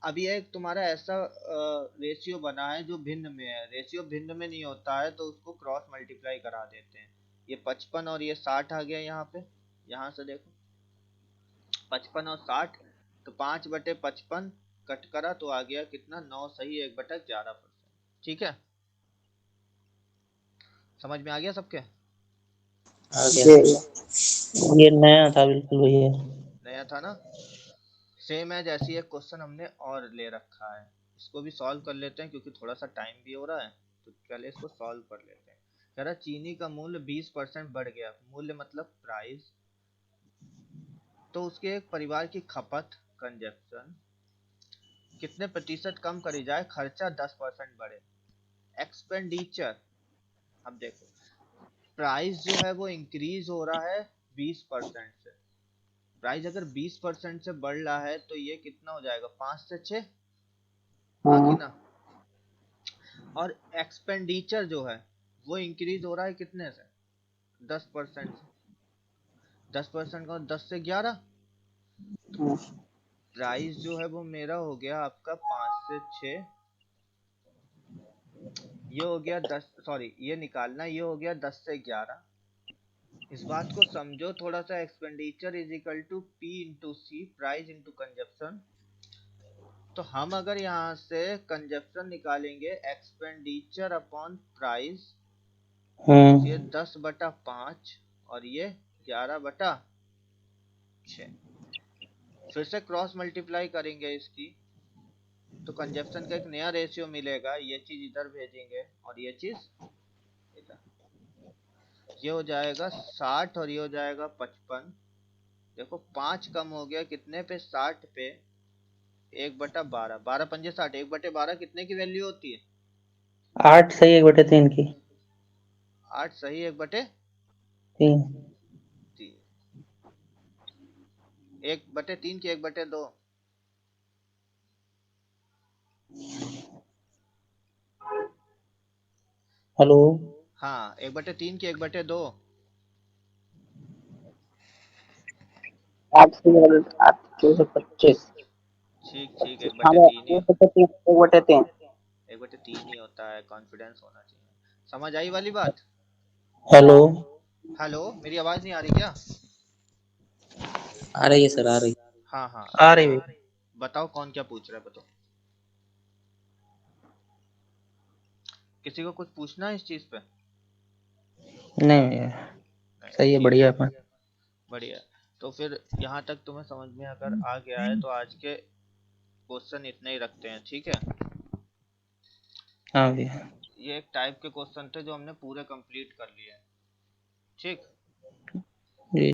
अब ये एक तुम्हारा ऐसा रेशियो बना है जो भिन्न में है, रेशियो भिन्न में नहीं होता है तो उसको क्रॉस मल्टीप्लाई करा देते हैं। ये 55 और ये 60 आ गया यहाँ पे, यहाँ से देखो 55 और 60, तो 5/55 कट करा तो आ गया कितना, 9 सही 1/11%। ठीक है, समझ में आ गया सबके? आ गया सर। ये नया था बिल्कुल भैया। नया था ना? सेम है, जैसी एक क्वेश्चन हमने और ले रखा है, इसको भी सॉल्व कर लेते हैं क्योंकि थोड़ा सा टाइम भी हो रहा है, तो पहले इसको सॉल्व कर लेते हैं। कह रहा चीनी का मूल्य 20% बढ़ गया, मूल्य मतलब प्राइस, तो उसके एक परिवार की खपत कंजप्शन कितने प्रतिशत कम करी जाए, खर्चा 10% बढ़े, एक्सपेंडिचर। अब देखो प्राइस जो है वो इंक्रीज हो रहा है 20% से, प्राइस अगर 20% से बढ़ रहा है तो ये कितना हो जाएगा, 5 से 6, हाँ कि ना? और एक्सपेंडिचर जो है वो इंक्रीज हो रहा है कितने से, 10% से, 10% का 10 से 11, प्राइस जो है वो मेरा हो गया आपका 5 से 6, ये हो गया 10, सॉरी ये निकालना, ये हो गया 10 से 11। इस बात को समझो थोड़ा सा, expenditure is equal to p into c, price into consumption. तो हम अगर यहाँ से कंजप्शन निकालेंगे, एक्सपेंडिचर अपॉन प्राइस, ये 10/5 और ये 11/6, फिर से क्रॉस मल्टीप्लाई करेंगे इसकी, तो कंजप्शन का एक नया रेशियो मिलेगा, ये चीज इधर भेजेंगे और ये चीज इधर, ये हो जाएगा 60 और ये हो जाएगा 55। देखो 5 कम हो गया कितने पे, 60 पे, 1/12, 12 पंजे 60, 1/12 कितने की वैल्यू होती है, 8 सही 1/3 की। 8 सही 1/, तीन। तीन 1/3 की 1/2। हेलो। हाँ 1/3 की 1/2। 8/25। ठीक ठीक, हाँ भाई, 1/3 ही। 1/3, 1/3। 1/3 ही होता है, कॉन्फिडेंस होना चाहिए। समझ आई वाली बात? हेलो। हेलो, मेरी आवाज नहीं आ रही क्या? आ रही है सर, आ रही। हाँ हाँ, आ तो रही है। बताओ कौन क्या पूछ रहा है, बताओ। किसी को कुछ पूछना है इस चीज पे? नहीं भैया, नहीं, सही है, ठीक बढ़िया है, अपन। बढ़िया। तो फिर यहाँ तक तुम्हें समझ में अगर आ गया है तो आज के क्वेश्चन इतने ही रखते हैं, ठीक है? हाँ भैया। ये एक टाइप के क्वेश्चन थे जो हमने पूरे कंप्लीट कर लिए हैं, ठीक।